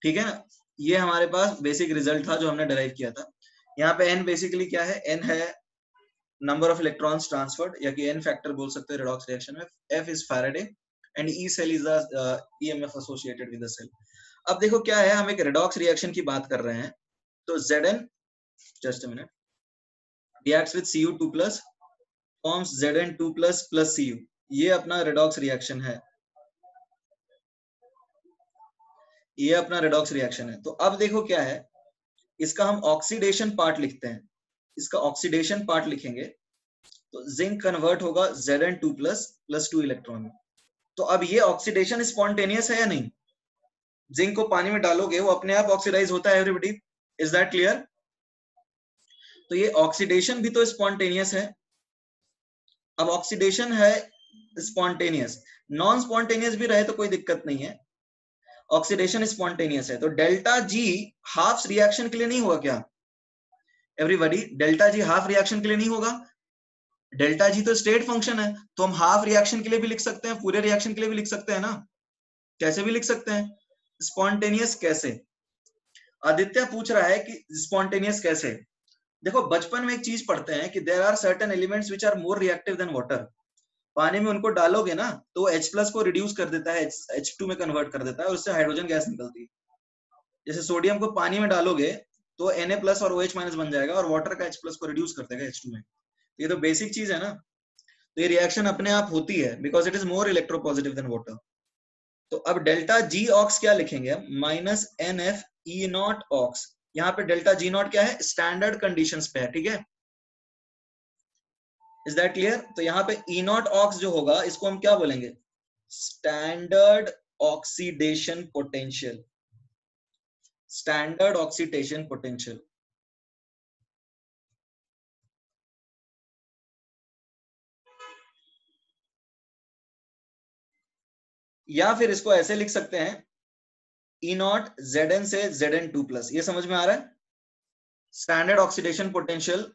ठीक है ना, ये हमारे पास बेसिक रिजल्ट था जो हमने डिराइव किया था। यहाँ पे n बेसिकली क्या है? n है नंबर ऑफ इलेक्ट्रॉन्स ट्रांसफर्ड, या कि n फैक्टर बोल सकते हैं रेडॉक्स रिएक्शन में। F is Faraday and E cell is the EMF associated with the cell. अब देखो क्या है, हम एक रेडॉक्स रिएक्शन की बात कर रहे हैं, तो Zn, just a minute, reacts with Cu2 plus, forms Zn2 plus plus Cu। ये अपना रेडॉक्स रिएक्शन है, ये अपना रेडॉक्स रिएक्शन है। तो अब देखो क्या है, इसका हम ऑक्सीडेशन पार्ट लिखते हैं। इसका ऑक्सीडेशन पार्ट लिखेंगे तो जिंक कन्वर्ट होगा Zn2 प्लस प्लस 2 इलेक्ट्रॉन में। तो अब ये ऑक्सीडेशन स्पॉन्टेनियस है या नहीं? जिंक को पानी में डालोगे वो अपने आप ऑक्सीडाइज होता है, एवरीबॉडी, इज दैट क्लियर? तो ये ऑक्सीडेशन भी तो स्पॉन्टेनियस है। अब ऑक्सीडेशन है स्पॉन्टेनियस, नॉन स्पॉन्टेनियस भी रहे तो कोई दिक्कत नहीं है, ऑक्सीडेशन स्पॉन्टेनियस है। तो डेल्टा जी हाफ रिएक्शन के लिए नहीं होगा क्या everybody? Delta G half reaction के लिए नहीं होगा? डेल्टा जी तो स्टेट फंक्शन है, तो हम हाफ रिएक्शन के लिए भी लिख सकते हैं, पूरे रिएक्शन के लिए भी लिख सकते हैं ना। कैसे भी लिख सकते हैं। स्पॉन्टेनियस कैसे? आदित्य पूछ रहा है कि स्पॉन्टेनियस कैसे। देखो बचपन में एक चीज पढ़ते हैं कि there are certain elements which are more reactive than water. पानी में उनको डालोगे ना तो H+ को रिड्यूस कर देता है, H2 में कन्वर्ट कर देता है, और उससे हाइड्रोजन गैस निकलती है। जैसे सोडियम को पानी में डालोगे तो Na+ और OH- बन जाएगा, और वाटर का H+ को रिड्यूस कर देगा H2 में। ये तो बेसिक चीज है ना। तो ये रिएक्शन अपने आप होती है because it is more electropositive than water. तो अब डेल्टा जी ऑक्स क्या लिखेंगे? -NF E0 ox. यहाँ पे डेल्टा G0 क्या है? स्टैंडर्ड कंडीशंस पे है, ठीक है। Is that clear? तो यहाँ पे ई नॉट ऑक्स जो होगा इसको हम क्या बोलेंगे? Standard oxidation potential, standard oxidation potential. या फिर इसको ऐसे लिख सकते हैं, ई नॉट Zn से Zn2+, ये समझ में आ रहा है? स्टैंडर्ड ऑक्सीडेशन पोटेंशियल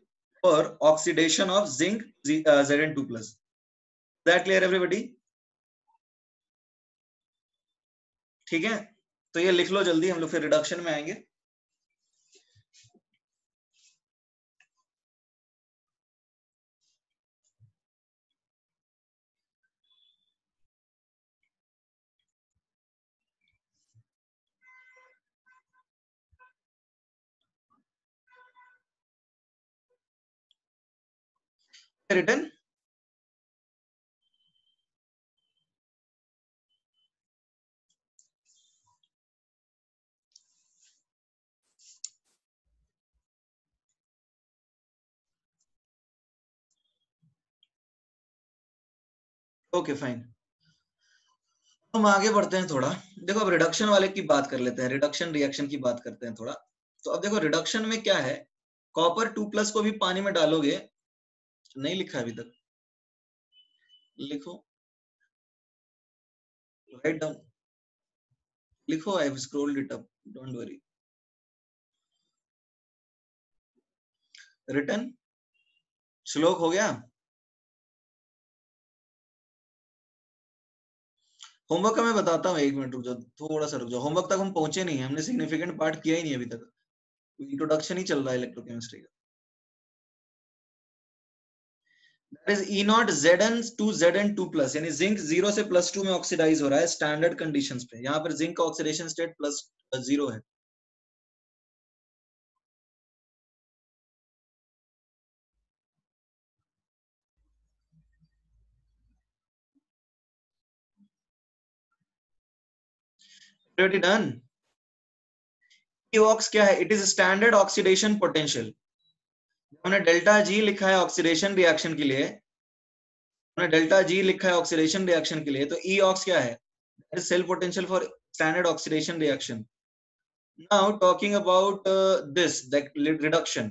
और oxidation of zinc Zn2+। That clear everybody? ठीक है, तो ये लिख लो जल्दी, हम लोग फिर रिडक्शन में आएंगे। Return okay fine. हम आगे बढ़ते हैं थोड़ा। देखो अब रिडक्शन वाले की बात कर लेते हैं, रिडक्शन रिएक्शन की बात करते हैं थोड़ा। तो अब देखो रिडक्शन में क्या है, कॉपर 2+ को भी पानी में डालोगे, नहीं लिखा है अभी तक, लिखो, राइट डाउन, लिखो, I have scrolled it up, don't worry. Return श्लोक हो गया? होमवर्क का मैं बताता हूँ, 1 मिनट रुक जाओ, थोड़ा सा रुक जाओ। होमवर्क तक हम पहुंचे नहीं, हमने सिग्निफिकेंट पार्ट किया ही नहीं अभी तक, इंट्रोडक्शन ही चल रहा है इलेक्ट्रोकेमिस्ट्री का। That is E not Zn to Zn2+, यानी जिंक 0 से +2 में ऑक्सीडाइज हो रहा है स्टैंडर्ड कंडीशंस पे। यहाँ पर जिंक का ऑक्सीडेशन स्टेट +0 है। Already done? EOX क्या है? It is standard oxidation potential. हमने डेल्टा जी लिखा है ऑक्सीडेशन रिएक्शन के लिए, हमने डेल्टा जी लिखा है ऑक्सीडेशन रिएक्शन के लिए, तो EOX क्या है? Cell potential for standard oxidation reaction. Now talking about this reduction.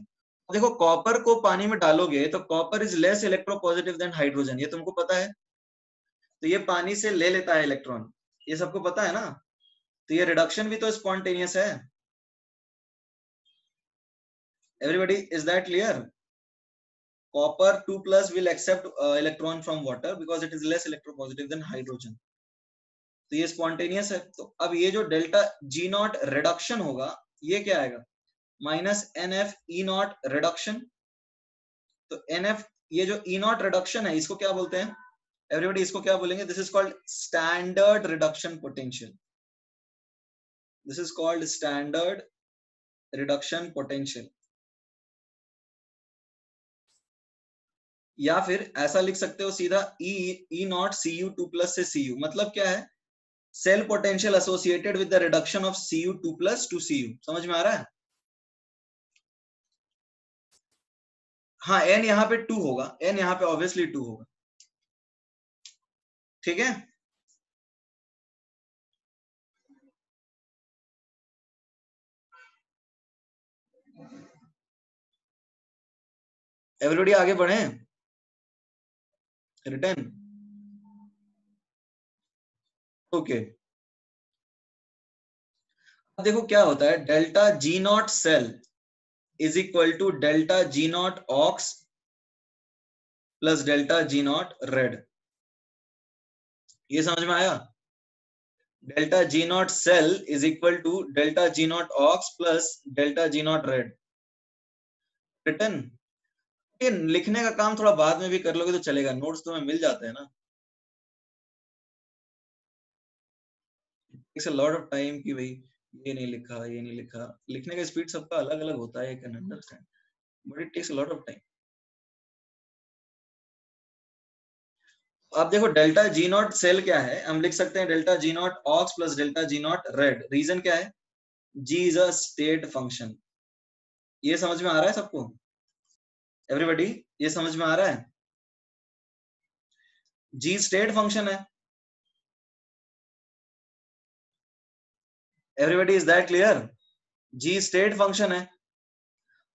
देखो कॉपर को पानी में डालोगे तो copper is less electropositive than hydrogen, ये तुमको पता है। तो ये पानी से ले लेता है इलेक्ट्रॉन, ये सबको पता है ना। तो ये रिडक्शन भी तो स्पॉन्टेनियस है। Everybody, is that clear? Copper 2+ will accept electron from water because it is less electropositive than hydrogen. तो ये स्पॉन्टेनियस है। तो अब ये जो डेल्टा जी नॉट रिडक्शन होगा, ये क्या आएगा? -NF E not reduction. तो NF, ये जो E नॉट रिडक्शन है, इसको क्या बोलते हैं एवरीबॉडी? इसको क्या बोलेंगे? This is called standard reduction potential. This is called standard reduction potential. या फिर ऐसा लिख सकते हो सीधा, E नॉट Cu2+ से Cu, मतलब क्या है? Cell potential associated with the reduction of Cu2+ to Cu। समझ में आ रहा है? हाँ, N यहाँ पे 2 होगा, N यहाँ पे ऑब्वियसली 2 होगा। ठीक है, एवरीबॉडी आगे बढ़े। Return okay. अब देखो क्या होता है, delta G not cell is equal to delta G not ox plus delta G not red. ये समझ में आया? Delta G not cell is equal to delta G not ox plus delta G not red. Return, ये लिखने का काम थोड़ा बाद में भी कर लोगे तो चलेगा, नोट्स तो मिल जाते हैं ना। It's a lot of time कि भाई ये नहीं लिखा, ये नहीं लिखा। लिखने का स्पीड सबका अलग अलग होता है, I can understand, but it takes a lot of time. अब देखो डेल्टा जी नॉट सेल क्या है, हम लिख सकते हैं delta G not ox plus delta G not red. Reason क्या है? G is a state function. ये समझ में आ रहा है सबको एवरीबॉडी? ये समझ में आ रहा है? जी स्टेट फंक्शन है। Everybody is that clear? G state function है।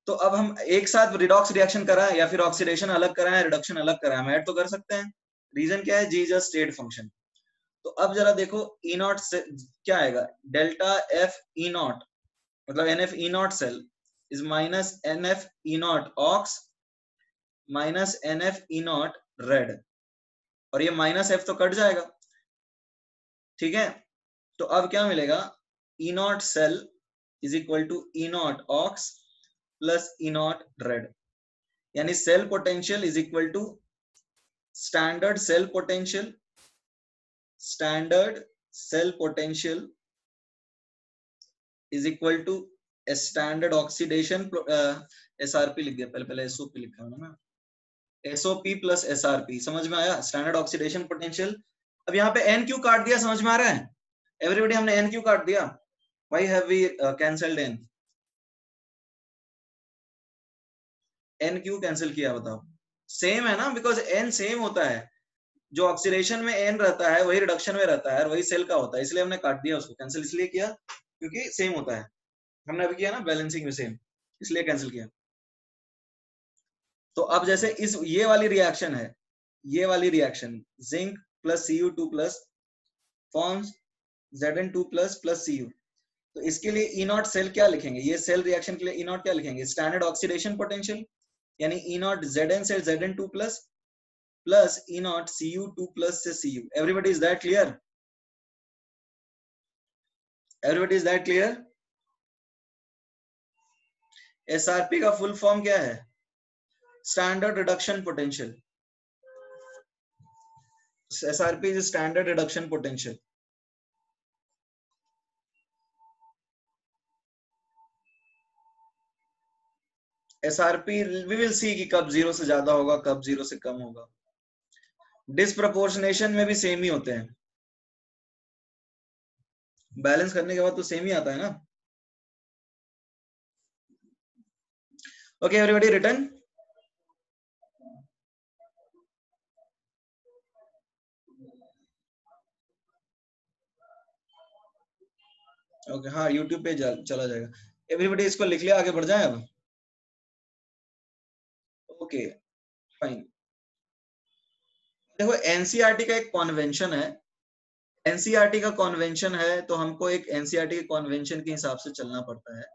तो अब हम एक साथ रिडॉक्स रिएक्शन कराएं या फिर ऑक्सीडेशन अलग कराएं, रिडक्शन अलग कराएं, हम ऐड तो कर सकते हैं। रीजन क्या है? G is a state function. तो अब जरा देखो ई नॉट से क्या आएगा, डेल्टा एफ ई नॉट मतलब N F E not cell is minus N F E not ox minus N F E not red, और ये माइनस एफ तो कट जाएगा, ठीक है। तो अब क्या मिलेगा, E not cell is equal to E not ox plus E not red, यानी cell potential is equal to standard cell potential, standard cell potential is equal to standard oxidation, SRP लिख दिया, पहले एसओपी लिखा है ना, SOP plus SRP, समझ में आया? Standard oxidation potential. अब यहाँ पे एन क्यू काट दिया, समझ में आ रहा है एवरीबॉडी? हमने एन क्यू काट दिया, why have we cancelled N? N Q cancel किया, बताओ? सेम है ना, बिकॉज एन सेम होता है, जो ऑक्सीडेशन में एन रहता है वही रिडक्शन में रहता है और वही सेल का होता है, इसलिए हमने काट दिया उसको, कैंसिल इसलिए किया क्योंकि सेम होता है। हमने अभी किया ना बैलेंसिंग में सेम, इसलिए कैंसिल किया। तो अब जैसे इस ये वाली रिएक्शन है, ये वाली reaction zinc plus Cu2 plus forms Zn2 plus plus Cu, तो इसके लिए ई नॉट सेल क्या लिखेंगे, ये सेल रिएक्शन के लिए ई नॉट क्या लिखेंगे, स्टैंडर्ड ऑक्सीडेशन पोटेंशियल, यानी ई नॉट Zn से Zn2 plus plus E not Cu2 plus से Cu। Everybody is that clear? Everybody is that clear? SRP का फुल फॉर्म क्या है? Standard reduction potential. SRP is standard reduction potential. SRP we will see कि कब zero से ज्यादा होगा, कब जीरो से कम होगा। डिसप्रपोर्शनेशन में भी सेम ही होते हैं, बैलेंस करने के बाद तो सेम ही आता है ना। Okay everybody return. ओके हाँ यूट्यूब पे चला जाएगा। एवरीबॉडी इसको लिख लिया, आगे बढ़ जाए अब। Okay fine. देखो एनसीईआरटी का एक कॉन्वेंशन है, एनसीईआरटी का कॉन्वेंशन है तो हमको एक एनसीईआरटी के कॉन्वेंशन के हिसाब से चलना पड़ता है।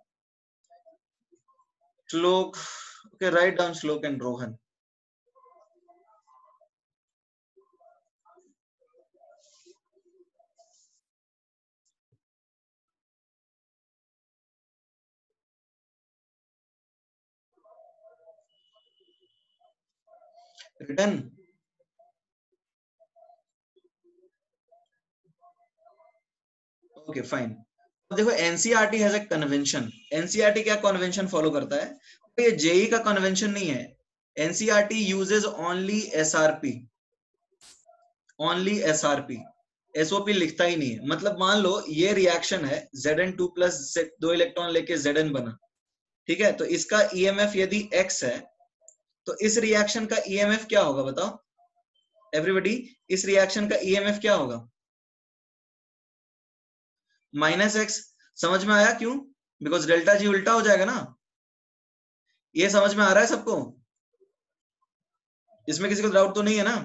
Shlok, okay write down Shlok and Rohan. Return. Okay fine. देखो NCERT has a convention, NCERT क्या कन्वेंशन फॉलो करता है, तो ये जेई का कन्वेंशन नहीं है। NCERT uses only SRP, only SRP, SOP लिखता ही नहीं है। मतलब मान लो ये रिएक्शन है Zn2 प्लस 2 इलेक्ट्रॉन लेके Zn बना, ठीक है, तो इसका ईएमएफ यदि x है तो इस रिएक्शन का ईएमएफ क्या होगा बताओ एवरीबॉडी? इस रिएक्शन का ईएमएफ क्या होगा? Minus x. समझ में आया क्यों? बिकॉज डेल्टा जी उल्टा हो जाएगा ना। ये समझ में आ रहा है सबको? इसमें किसी को डाउट तो नहीं है ना?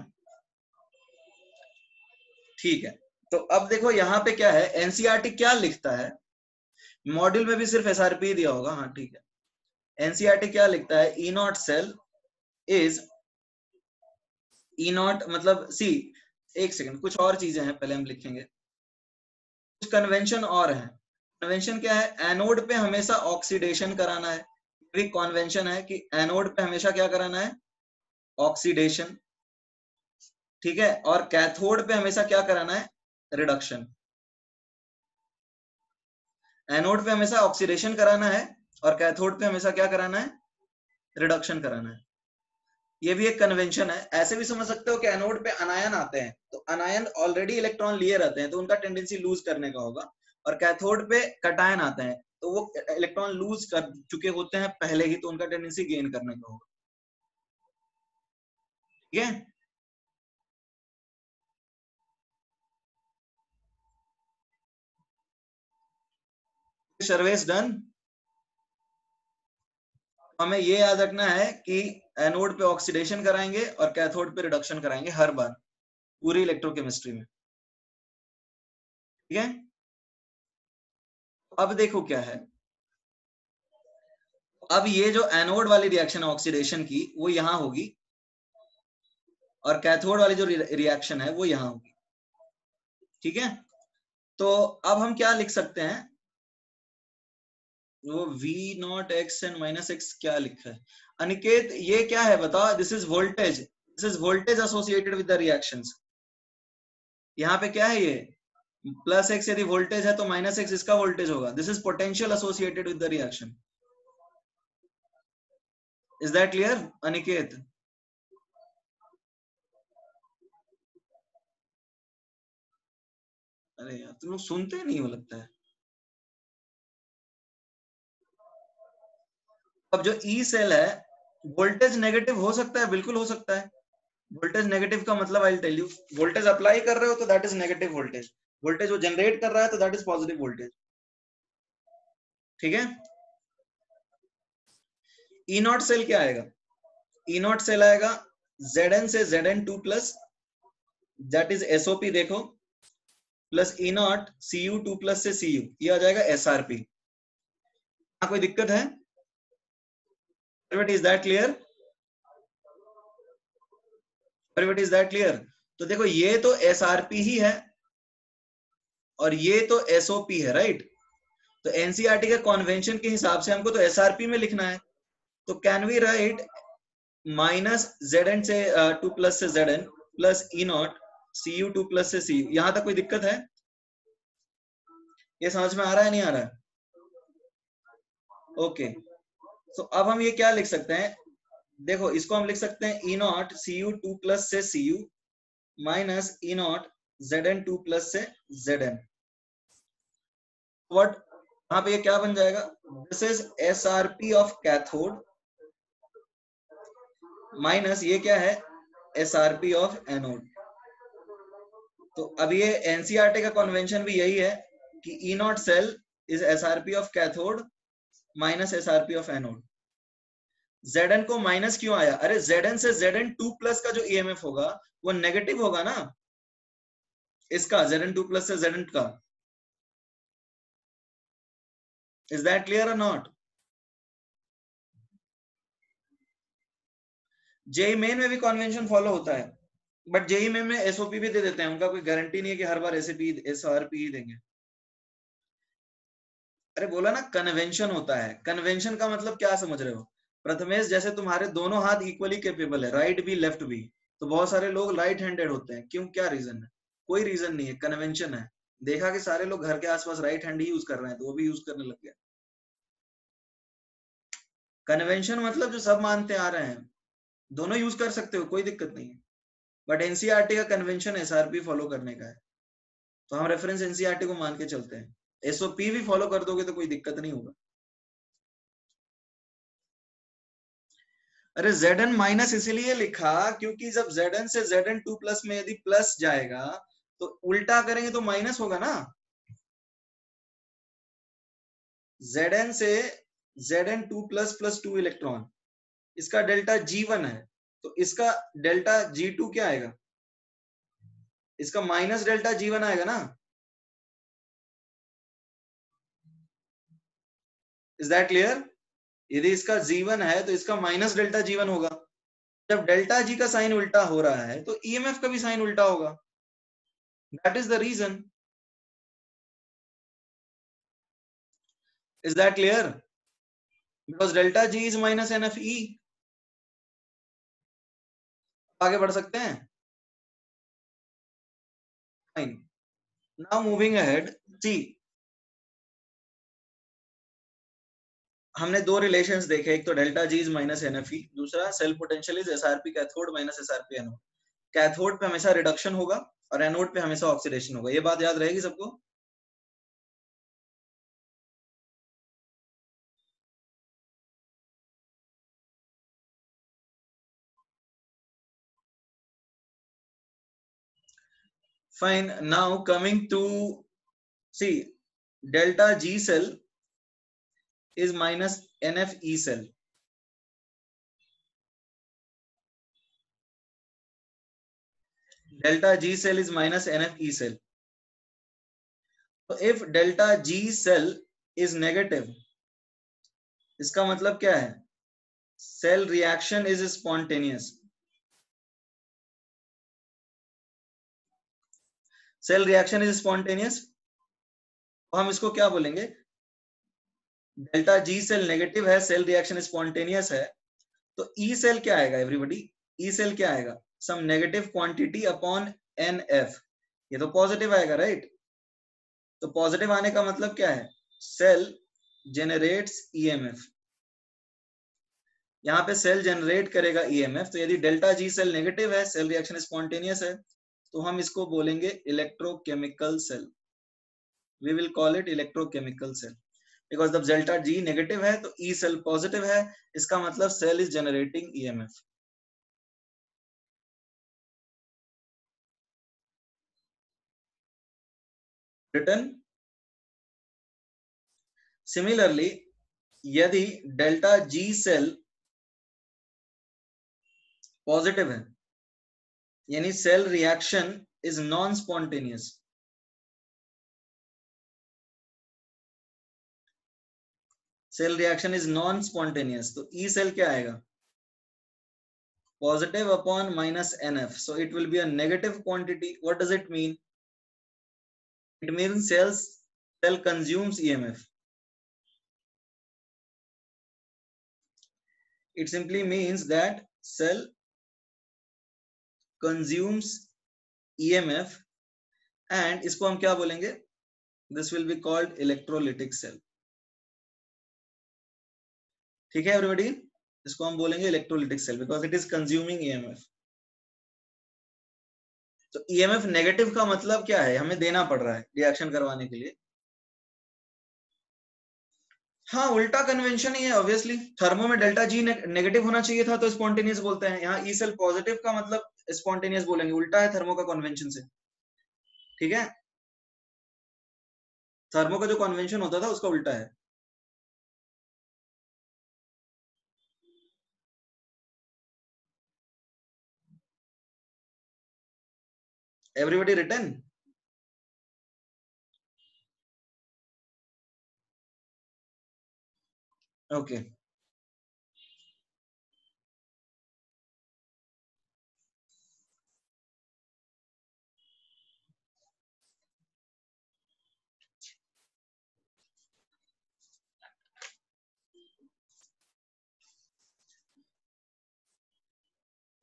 ठीक है, तो अब देखो यहाँ पे क्या है, एनसीईआरटी क्या लिखता है, मॉड्यूल में भी सिर्फ एसआरपी दिया होगा, हाँ ठीक है। एनसीईआरटी क्या लिखता है, E not cell is, E not मतलब सी, एक सेकंड, कुछ और चीजें हैं पहले हम लिखेंगे, कुछ कन्वेंशन और है। कन्वेंशन क्या है, एनोड पे हमेशा ऑक्सीडेशन कराना है, एक कन्वेंशन है कि एनोड पे हमेशा क्या कराना है, ऑक्सीडेशन, ठीक है, और कैथोड पे हमेशा क्या कराना है, रिडक्शन। एनोड पे हमेशा ऑक्सीडेशन कराना है और कैथोड पे हमेशा क्या कराना है, रिडक्शन कराना है। ये भी एक कन्वेंशन है। ऐसे भी समझ सकते हो कि एनोड पे अनायन आते हैं तो अनायन ऑलरेडी इलेक्ट्रॉन लिए रहते हैं तो उनका टेंडेंसी लूज करने का होगा, और कैथोड पे कटायन आते हैं तो वो इलेक्ट्रॉन लूज कर चुके होते हैं पहले ही, तो उनका टेंडेंसी गेन करने का होगा, ठीक है। सर्वेस डन। हमें ये याद रखना है कि एनोड पे ऑक्सीडेशन कराएंगे और कैथोड पे रिडक्शन कराएंगे हर बार पूरी इलेक्ट्रोकेमिस्ट्री में, ठीक है। अब देखो क्या है, अब ये जो एनोड वाली रिएक्शन है ऑक्सीडेशन की वो यहां होगी और कैथोड वाली जो रिएक्शन है वो यहां होगी, ठीक है। तो अब हम क्या लिख सकते हैं, वो v not x and minus x क्या लिखा है अनिकेत, ये क्या है बताओ। This is voltage, this is voltage associated with the reactions. यहाँ पे क्या है, ये प्लस एक्स यदि वोल्टेज है तो माइनस एक्स इसका वोल्टेज होगा। This is potential associated with the reaction. Is that clear Aniket? अरे यार तुम लोग सुनते नहीं हो लगता है। अब जो ई सेल है वोल्टेज नेगेटिव हो सकता है, बिल्कुल हो सकता है। वोल्टेज नेगेटिव का मतलब I will tell you, voltage apply कर रहे हो तो that is negative voltage, voltage वो जनरेट कर रहा है तो दैट इज पॉजिटिव वोल्टेज, ठीक है। ई नॉट सेल क्या आएगा, ई नॉट सेल आएगा Zn से Zn2 plus that is SOP देखो, plus E not Cu2 plus से Cu, ये आ जाएगा SRP। कोई दिक्कत है? Is that clear? Is that clear? तो देखो ये तो SRP ही है और ये तो SOP है, राइट। तो एनसीईआरटी के कन्वेंशन के हिसाब से हमको तो SRP में लिखना है, तो can we write minus Zn से 2 प्लस से Zn plus E not Cu2 plus से Cu। यहां तक कोई दिक्कत है? ये समझ में आ रहा है नहीं आ रहा है? ओके, तो अब हम ये क्या लिख सकते हैं, देखो इसको हम लिख सकते हैं ई नॉट Cu2 प्लस से Cu minus E not Zn2 plus से Zn। व्हाट यहाँ पे ये क्या बन जाएगा, this is SRP of cathode minus ये क्या है SRP ऑफ एनोड। तो अब ये एनसीईआरटी का कन्वेंशन भी यही है कि E not cell is SRP of cathode minus SRP of anode. Zn को माइनस क्यों आया, अरे Zn से Zn2 प्लस का जो ईएमएफ होगा वो नेगेटिव होगा ना, इसका Zn2 प्लस से Zn का। इज दैट क्लियर और नॉट? जेई मेन में भी कन्वेंशन फॉलो होता है, बट जेई मेन में एसओपी भी दे देते हैं, उनका कोई गारंटी नहीं है कि हर बार एसआरपी ही देंगे। अरे बोला ना कन्वेंशन होता है, कन्वेंशन का मतलब क्या समझ रहे हो, प्रथमेश जैसे तुम्हारे दोनों हाथ इक्वली कैपेबल है, राइट भी लेफ्ट भी, तो बहुत सारे लोग राइट हैंडेड होते हैं, क्यों, क्या रीजन है? कोई रीजन नहीं है, कन्वेंशन है। देखा कि सारे लोग घर के आसपास राइट हैंड ही यूज कर रहे हैं तो वो भी यूज करने लग गया। कन्वेंशन मतलब जो सब मानते आ रहे हैं, दोनों यूज कर सकते हो, कोई दिक्कत नहीं है, बट एनसीईआरटी का कन्वेंशन एसआरपी फॉलो करने का है, तो हम रेफरेंस एनसीईआरटी को मान के चलते हैं। एसओपी भी फॉलो कर दोगे तो कोई दिक्कत नहीं होगा। अरे Zn माइनस इसलिए लिखा क्योंकि जब Zn से Zn2 प्लस में यदि प्लस जाएगा तो उल्टा करेंगे तो माइनस होगा ना। Zn से Zn2 प्लस प्लस 2 इलेक्ट्रॉन, इसका डेल्टा G1 है, तो इसका डेल्टा G2 क्या आएगा, इसका माइनस डेल्टा G1 आएगा ना। Is that clear? यदि इसका G1 है तो इसका माइनस डेल्टा G1 होगा। जब डेल्टा G का साइन उल्टा हो रहा है तो ईएमएफ का भी साइन उल्टा होगा, that is the reason. Is that clear? Because delta G is minus NFE। आगे बढ़ सकते हैं? Fine, now moving ahead, see हमने दो रिलेशंस देखे, एक तो delta G is minus NFE, दूसरा cell potential is SRP cathode minus SRP anode. Cathode पे हमेशा रिडक्शन होगा और एनोड पे हमेशा ऑक्सीडेशन होगा, ये बात याद रहेगी सबको। Fine, now coming to see delta G cell is minus NF E cell. Delta G cell is minus NF E cell. So if delta G cell is negative, इसका मतलब क्या है? Cell reaction is spontaneous. Cell reaction is spontaneous. तो हम इसको क्या बोलेंगे? Delta G cell negative है, सेल रिएक्शन स्पॉन्टेनियस है, तो ई सेल क्या आएगा एवरीबॉडी? ई सेल क्या आएगा? Some negative quantity upon N F, ये तो पॉजिटिव आएगा राइट? तो पॉजिटिव आने का मतलब क्या है? सेल जेनरेट्स ईएमएफ, यहाँ पे सेल जनरेट करेगा ईएमएफ। तो यदि डेल्टा जी सेल नेगेटिव है, सेल रिएक्शन स्पॉन्टेनियस है, तो हम इसको बोलेंगे electrochemical cell. We will call it electrochemical cell, because जब डेल्टा जी नेगेटिव है तो ई सेल पॉजिटिव है, इसका मतलब cell is generating EMF. Return similarly, यदि डेल्टा जी सेल पॉजिटिव है, यानी cell reaction is non spontaneous, cell reaction is non spontaneous, तो ई सेल क्या आएगा? Positive upon minus NF, so it will be a negative quantity. What does it mean? It means cell consumes EMF. It simply means that cell consumes EMF and इसको हम क्या बोलेंगे? This will be called electrolytic cell. ठीक है everybody? इसको हम बोलेंगे electrolytic cell because it is consuming EMF. तो EMF नेगेटिव का मतलब क्या है? हमें देना पड़ रहा है रिएक्शन करवाने के लिए। हाँ, उल्टा कन्वेंशन ही है ऑब्वियसली। थर्मो में डेल्टा जी नेगेटिव होना चाहिए था तो स्पॉन्टेनियस बोलते हैं, यहाँ ई सेल पॉजिटिव का मतलब स्पॉन्टेनियस बोलेंगे। उल्टा है थर्मो का कन्वेंशन से, ठीक है? थर्मो का जो कन्वेंशन होता था उसका उल्टा है। Everybody written? Okay.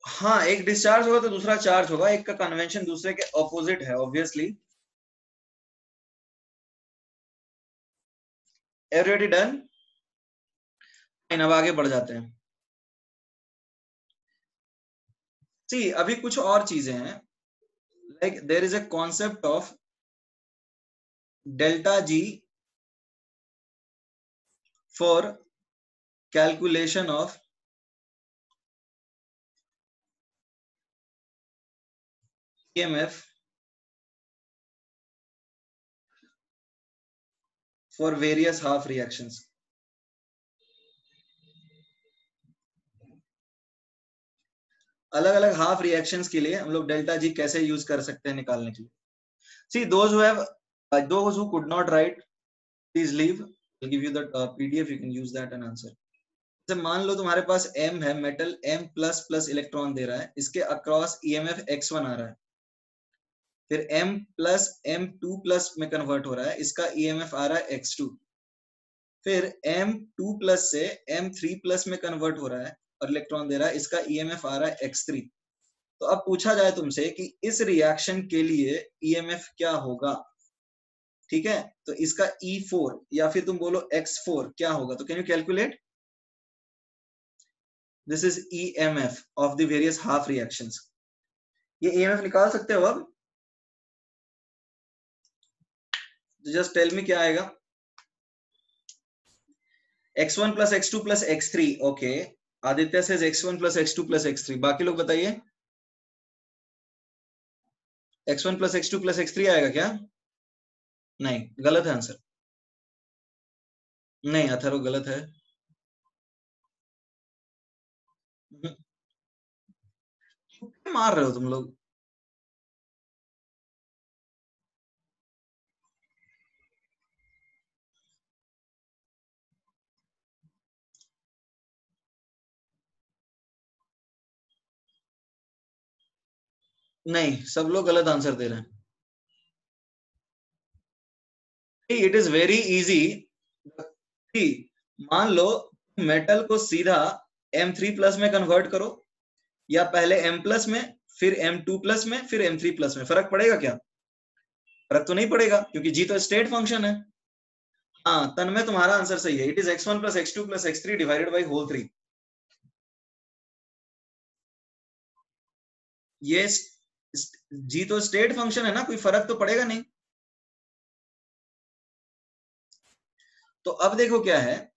हाँ, एक डिस्चार्ज होगा तो दूसरा चार्ज होगा, एक का कन्वेंशन दूसरे के ऑपोजिट है ऑब्वियसली। Everybody done? अब आगे बढ़ जाते हैं। सी, अभी कुछ और चीजें हैं, like there is a concept of delta G for calculation of EMF for various half reactions. अलग अलग हाफ रिएक्शंस के लिए हम लोग डेल्टा जी कैसे यूज कर सकते हैं निकालने के लिए। सी, those who could not write, please leave. I'll give you the PDF, you can use that and answer. जैसे मान लो तुम्हारे पास M है, metal M plus plus electron दे रहा है, इसके अक्रॉस EMF X1 आ रहा है, फिर M प्लस M2 प्लस में कन्वर्ट हो रहा है, इसका EMF आ रहा है X2, फिर M2 प्लस से M3 प्लस में कन्वर्ट हो रहा है और इलेक्ट्रॉन दे रहा है, इसका EMF आ रहा है X3। तो अब पूछा जाए तुमसे कि इस रिएक्शन के लिए EMF क्या होगा, ठीक है? तो इसका E4 या फिर तुम बोलो X4 क्या होगा? तो can you calculate? This is EMF of the various half reactions. ये EMF निकाल सकते हो अब? Just tell me क्या आएगा? X1 plus X2 plus X3. Okay. Aditya says X1 plus X2 plus X3. बाकी लोग बताइए। X1 plus X2 plus X3 आएगा क्या? नहीं, गलत है आंसर। नहीं, अथर्व गलत है। मार रहे हो तुम लोग। नहीं, सब लोग गलत आंसर दे रहे हैं। It is very easy. मान लो मेटल को सीधा M3+ में कन्वर्ट करो, या पहले M+ में, फिर M2+ में, फिर M3+ में, फर्क पड़ेगा क्या? फर्क तो नहीं पड़ेगा, क्योंकि जी तो स्टेट फंक्शन है। हाँ, तन्मय तुम्हारा आंसर सही है। It is x1 + x2 + x3 divided by whole 3। ये जी तो स्टेट फंक्शन है ना, कोई फर्क तो पड़ेगा नहीं। तो अब देखो क्या है,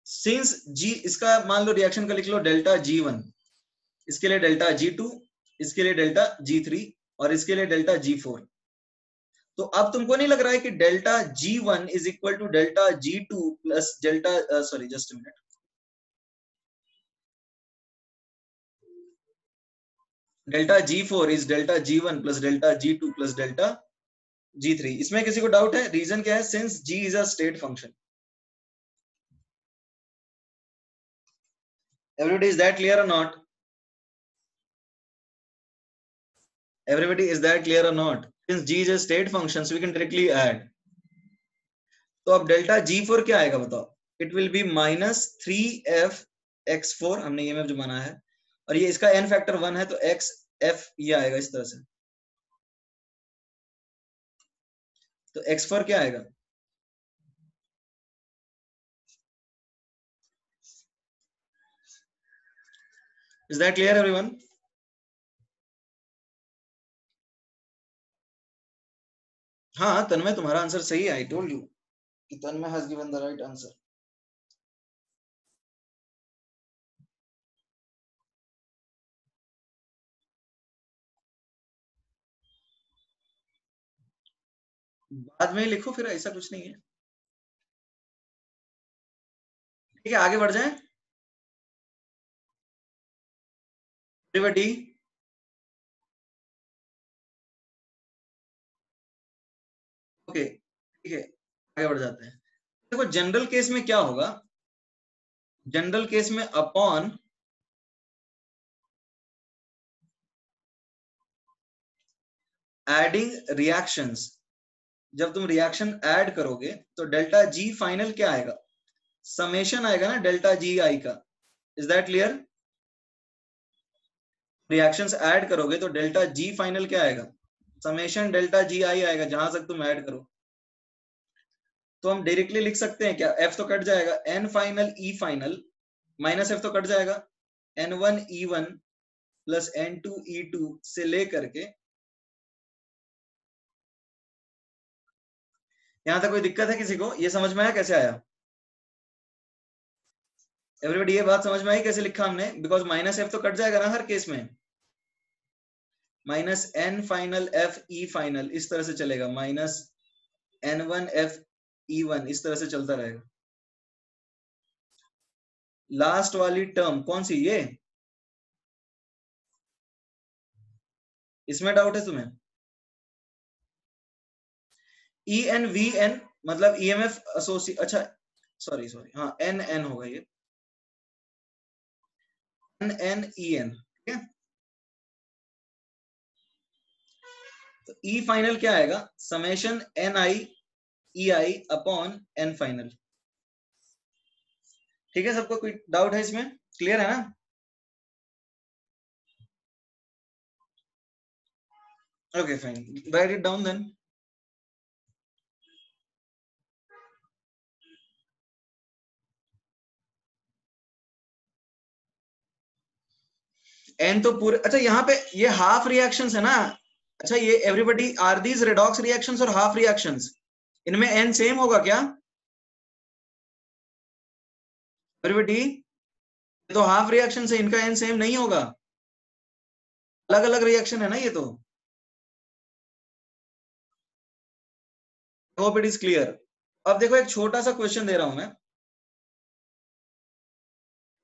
सिंस जी, इसका मान लो रिएक्शन का लिख लो डेल्टा G1, इसके लिए डेल्टा G2, इसके लिए डेल्टा G3 और इसके लिए डेल्टा G4। तो अब तुमको नहीं लग रहा है कि delta G1 is equal to delta G2 plus delta sorry just minute, delta G4 is delta G1 plus delta G2 plus delta G3। इसमें किसी को डाउट है? रीजन क्या है? Since G is a state function. Everybody, is that clear or not? Everybody, is that clear or not? Since G is a state function, so we can directly add. तो अब delta G4 क्या आएगा बताओ? It will be -3f(x4), हमने EMF जो माना है, और ये इसका n फैक्टर 1 है, तो xf ये आएगा इस तरह से। तो x4 क्या आएगा? Is that clear everyone? हाँ तन्मय, तुम्हारा आंसर सही है। I told you कि तन्मय has given the right answer. बाद में लिखो फिर, ऐसा कुछ नहीं है। ठीक है, आगे बढ़ जाएं। Everybody, ओके ठीक है, आगे बढ़ जाते हैं। देखो जनरल केस में क्या होगा, जनरल केस में अपॉन एडिंग रिएक्शंस, जब तुम रिएक्शन ऐड करोगे तो डेल्टा जी फाइनल क्या आएगा? समेशन आएगा ना डेल्टा जी आई का। Is that clear? Reactions add करोगे तो डेल्टा जी फाइनल क्या आएगा? समेशन डेल्टा जी आई आएगा, जहां तक तुम ऐड करो। तो हम डायरेक्टली लिख सकते हैं क्या? एफ तो कट जाएगा, एन फाइनल ई फाइनल माइनस एफ तो कट जाएगा, N1 E1 plus N2 E2 से लेकर के, यहां तक कोई दिक्कत है किसी को? ये समझ में आया कैसे आया? एवरीबॉडी, ये बात समझ में आई कैसे लिखा हमने? बिकॉज माइनस एफ तो कट जाएगा ना हर केस में, minus N final F E final इस तरह से चलेगा, माइनस N1 F E1 इस तरह से चलता रहेगा। लास्ट वाली टर्म कौन सी? ये, इसमें डाउट है तुम्हें? EN मतलब EMF एसोसिएट, अच्छा सॉरी सॉरी, हाँ NN होगा ये, NNEN, ठीक है। तो E फाइनल क्या आएगा? Summation NI EI upon N final. ठीक है, सबको कोई डाउट है इसमें? क्लियर है ना? Okay fine, write it down then. N तो पूरे, अच्छा यहाँ पे ये हाफ रिएक्शंस है ना। अच्छा ये everybody, are these redox reactions और हाफ रिएक्शंस? इनमें एन सेम होगा क्या एवरीबॉडी? तो हाफ रिएक्शन से इनका एन सेम नहीं होगा, अलग अलग रिएक्शन है ना ये तो। Hope it is clear. अब देखो एक छोटा सा क्वेश्चन दे रहा हूं मैं,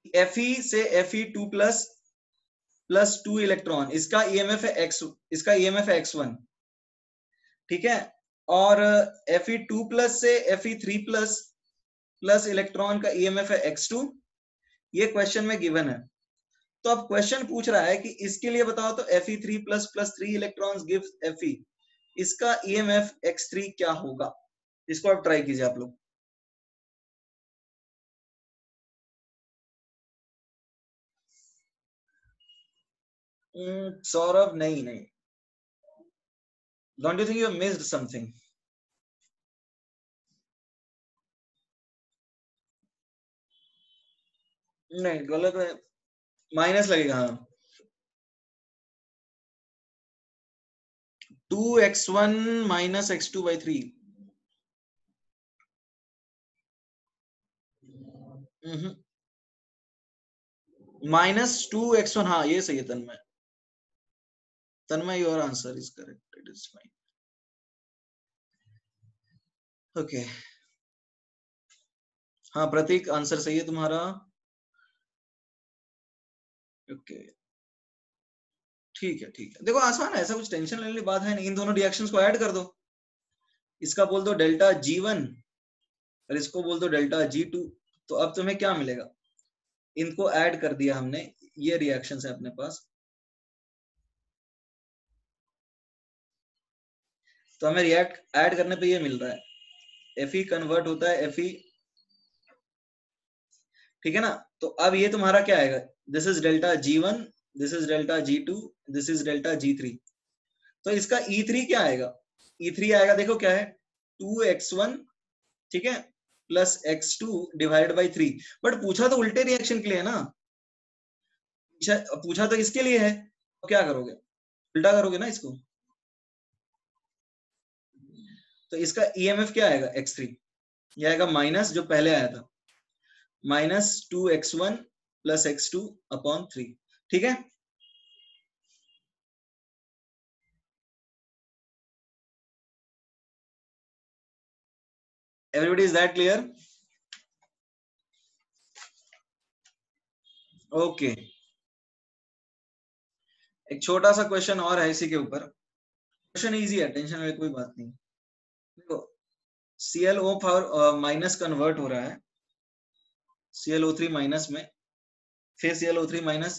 Fe से Fe2 प्लस 2 इलेक्ट्रॉन, इसका ईएमएफ है x, इसका ईएमएफ है x1, ठीक है। और Fe2 प्लस से Fe3 प्लस इलेक्ट्रॉन का ईएमएफ है x2, ये क्वेश्चन में गिवन है। तो अब क्वेश्चन पूछ रहा है कि इसके लिए बताओ तो Fe3 plus 3 electrons gives Fe, इसका ईएमएफ x3 क्या होगा? इसको आप ट्राई कीजिए आप लोग। सौरभ, नहीं नहीं, don't you think you missed something? नहीं, गलत है, माइनस लगेगा। हाँ, 2x1 माइनस x2/3, -2x1, हाँ ये सही है Tanmay. Tanmay, your answer is correct, it is fine. Okay, हाँ प्रतीक, आंसर सही है तुम्हारा। ओके, ठीक है ठीक है। देखो आसान है, ऐसा कुछ टेंशन लेने वाली बात है नहीं। इन दोनों रिएक्शंस को ऐड कर दो, इसका बोल दो डेल्टा G1 और इसको बोल दो डेल्टा G2, तो अब तुम्हें क्या मिलेगा? इनको ऐड कर दिया हमने, ये रिएक्शंस है अपने पास, तो हमें रिएक्ट ऐड करने पे ये मिल रहा है, Fe कन्वर्ट होता है Fe, ठीक है ना। तो अब ये तुम्हारा क्या आएगा? This is delta G1, this is delta G2, this is delta G3। तो इसका E3 क्या आएगा? E3 आएगा, देखो क्या है, 2x1, ठीक है, plus x2 divide by 3। But पूछा तो उल्टे रिएक्शन के लिए है ना, पूछा तो इसके लिए है, तो क्या करोगे? उल्टा करोगे ना इसको। तो इसका ईएमएफ क्या आएगा? x3, ये आएगा माइनस जो पहले आया था, -2x1 प्लस x2 अपॉन 3, ठीक है। Everybody is that clear? Okay, एक छोटा सा क्वेश्चन और है इसी के ऊपर, क्वेश्चन इजी है, टेंशन वाली कोई बात नहीं। देखो ClO पावर माइनस कन्वर्ट हो रहा है ClO3 माइनस में, फिर ClO3 माइनस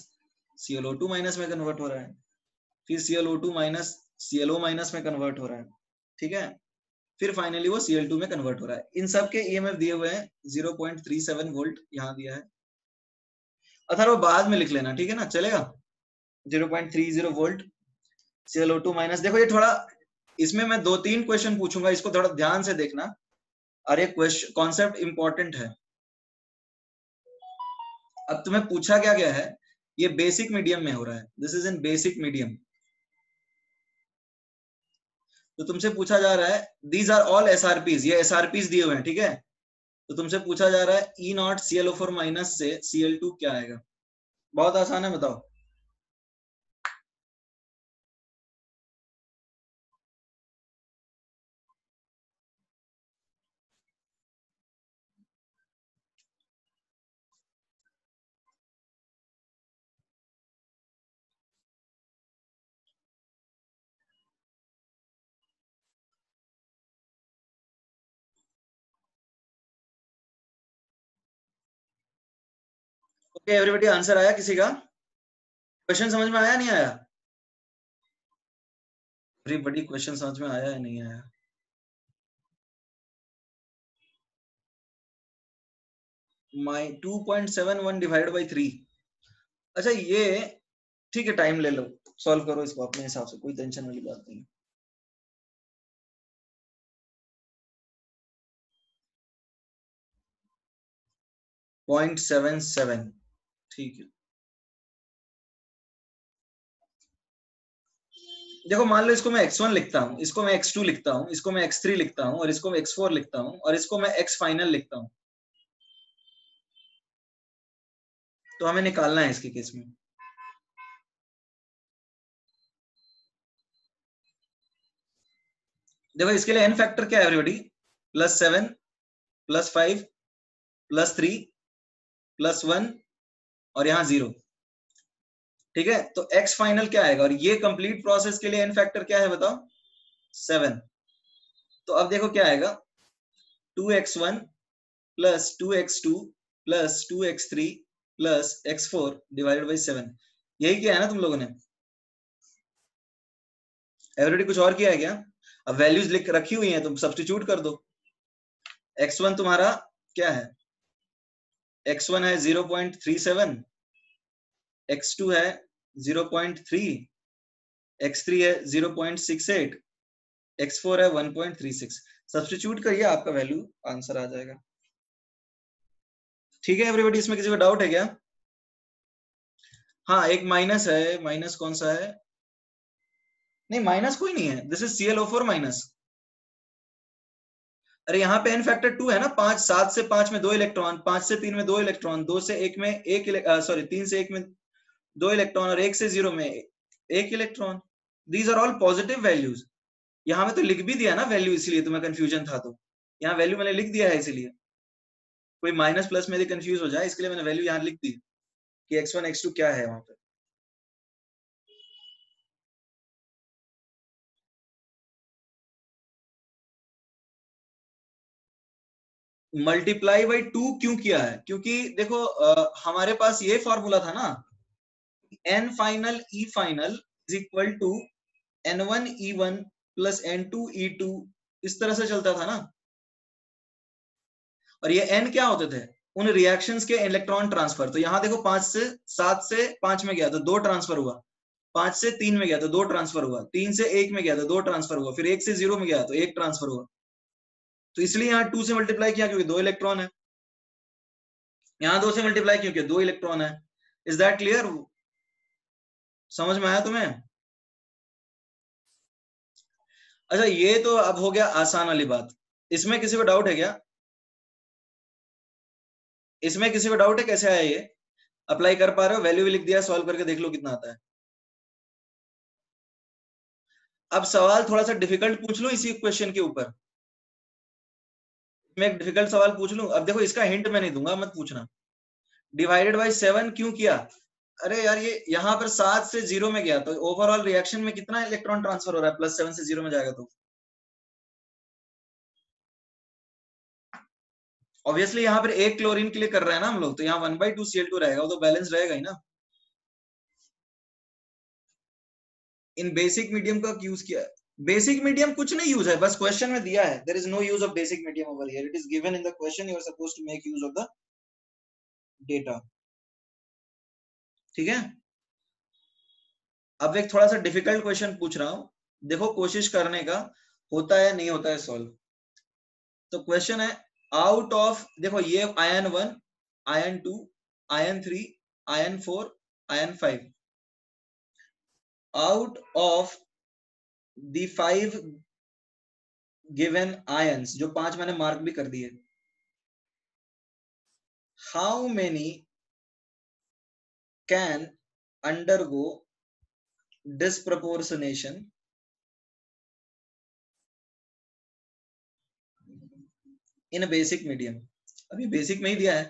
ClO2 माइनस में कन्वर्ट हो रहा है, फिर ClO2 माइनस ClO माइनस में कन्वर्ट हो रहा है, ठीक है। फिर फाइनली वो Cl2 में कन्वर्ट हो रहा है। इन सब के ईएमएफ दिए हुए हैं, 0.37 वोल्ट यहाँ दिया है, अथर्व वो बाद में लिख लेना, ठीक है ना, चलेगा। 0.30 वोल्ट ClO2 माइनस। देखो ये थोड़ा, इसमें मैं 2-3 क्वेश्चन पूछूंगा, इसको थोड़ा ध्यान से देखना, और ये क्वेश्चन कॉन्सेप्ट इंपॉर्टेंट है। अब तुम्हें पूछा क्या गया है, ये बेसिक मीडियम में हो रहा है, this is in basic medium. तो तुमसे पूछा जा रहा है, दीज आर ऑल SRPs, ये SRPs दिए हुए हैं, ठीक है। तो तुमसे पूछा जा रहा है E0 ClO4 माइनस से Cl2 क्या आएगा? बहुत आसान है, बताओ। ओके एवरीबॉडी, आंसर आया किसी का? क्वेश्चन समझ में आया नहीं आया? एवरीबॉडी क्वेश्चन समझ में आया या नहीं आया? माई 2.71 डिवाइड बाई 3। अच्छा ये ठीक है, टाइम ले लो, सॉल्व करो इसको अपने हिसाब से, कोई टेंशन वाली बात नहीं। .77, ठीक है। देखो मान लो इसको मैं x1 लिखता हूँ, इसको मैं x2 लिखता हूँ, इसको मैं x3 लिखता हूँ, और इसको मैं x4 लिखता हूँ, और इसको मैं x फाइनल लिखता हूँ, तो हमें निकालना है इसके केस में। देखो इसके लिए n फैक्टर क्या है एवरीबॉडी? +7 +5 +3 +1 और यहाँ 0, ठीक है। तो x फाइनल क्या आएगा, और ये कंप्लीट प्रोसेस के लिए n फैक्टर क्या है बताओ, 7। तो अब देखो क्या आएगा, 2x1 plus 2x2 plus 2x3 plus x4 divided by 7। यही किया है ना तुम लोगों ने, एवरीबॉडी कुछ और किया है क्या? अब वैल्यूज लिख रखी हुई हैं, तुम सब्स्टिट्यूट कर दो। x1 तुम्हारा क्या है, x1 है 0.37, x2 है 0.3, x3 है 0.68, x4 है 1.36। सब्स्टिट्यूट करिए, आपका वैल्यू आंसर आ जाएगा। ठीक है एवरीबॉडी, इसमें किसी को डाउट है क्या? हाँ एक माइनस है, माइनस कौन सा है? नहीं माइनस कोई नहीं है, दिस इज ClO4 माइनस। अरे यहाँ पे n फैक्टर 2 है ना, 5 7 से 5 में 2 इलेक्ट्रॉन, 5 से 3 में 2 इलेक्ट्रॉन, 2 से 1 में 1 सॉरी 3 से 1 में 2 इलेक्ट्रॉन, और 1 से 0 में 1 electron. These are all positive values. यहाँ में तो लिख भी दिया ना वैल्यू, इसलिए तुम्हें कंफ्यूजन था, तो यहाँ वैल्यू मैंने लिख दिया है, इसीलिए कोई माइनस प्लस में कंफ्यूज हो जाए, इसके लिए मैंने वैल्यू यहाँ लिख दी कि x1 x2 क्या है वहां पे। मल्टीप्लाई बाई 2 क्यों किया है? क्योंकि देखो हमारे पास ये फॉर्मूला था ना, n final e final is equal to n1 e1 plus n2 e2, इस तरह से चलता था ना। और ये n क्या होते थे, उन रिएक्शंस के इलेक्ट्रॉन ट्रांसफर। तो यहाँ देखो 5 से 7 से 5 में गया तो 2 ट्रांसफर हुआ, 5 से 3 में गया तो 2 ट्रांसफर हुआ, 3 से 1 में गया तो 2 ट्रांसफर हुआ, फिर 1 से 0 में गया तो 1 ट्रांसफर हुआ। तो इसलिए यहाँ 2 से मल्टीप्लाई किया क्योंकि 2 इलेक्ट्रॉन है, यहाँ 2 से मल्टीप्लाई क्योंकि 2 इलेक्ट्रॉन है। Is that clear? समझ में आया तुम्हें? अच्छा ये तो अब हो गया आसान वाली बात। इसमें किसी को डाउट है क्या? इसमें किसी को डाउट है कैसे आया ये? अप्लाई कर पा रहे हो? वैल्यू भी लिख दिया, सॉल्व करके देख लो कितना आता है। अब सवाल थोड़ा सा डिफिकल्ट पूछ लो इसी क्वेश्चन के ऊपर। मैं एक डिफिकल्ट सवाल पूछ लूं? अब देखो इसका हिंट मैं नहीं दूंगा, मत पूछना। डिवाइडेड बाय 7 क्यों किया? अरे यार ये यहाँ पर 7 से 0 में गया तो ओवरऑल रिएक्शन में कितना इलेक्ट्रॉन ट्रांसफर हो रहा है, +7 से 0 में जाएगा तो ऑब्वियसली यहाँ पर एक क्लोरीन के लिए कर रहे हैं ना हम लोग, तो यहाँ 1/2 Cl2 रहेगा, वो तो बैलेंस रहेगा ही ना। इन बेसिक मीडियम का यूज किया है। बेसिक मीडियम कुछ नहीं यूज है, बस क्वेश्चन में दिया है, there is no use of basic medium over here, it is given in the question, you are supposed to make use of the data. ठीक है, अब एक थोड़ा सा डिफिकल्ट क्वेश्चन पूछ रहा हूं, देखो कोशिश करने का होता है नहीं होता है सॉल्व। तो क्वेश्चन है, आउट ऑफ, देखो ये ion 1, ion 2, ion 3, ion 4, ion 5, out of the 5 given ions, जो 5 मैंने मार्क भी कर दिए, how many can undergo disproportionation in basic medium. अभी बेसिक में ही दिया है।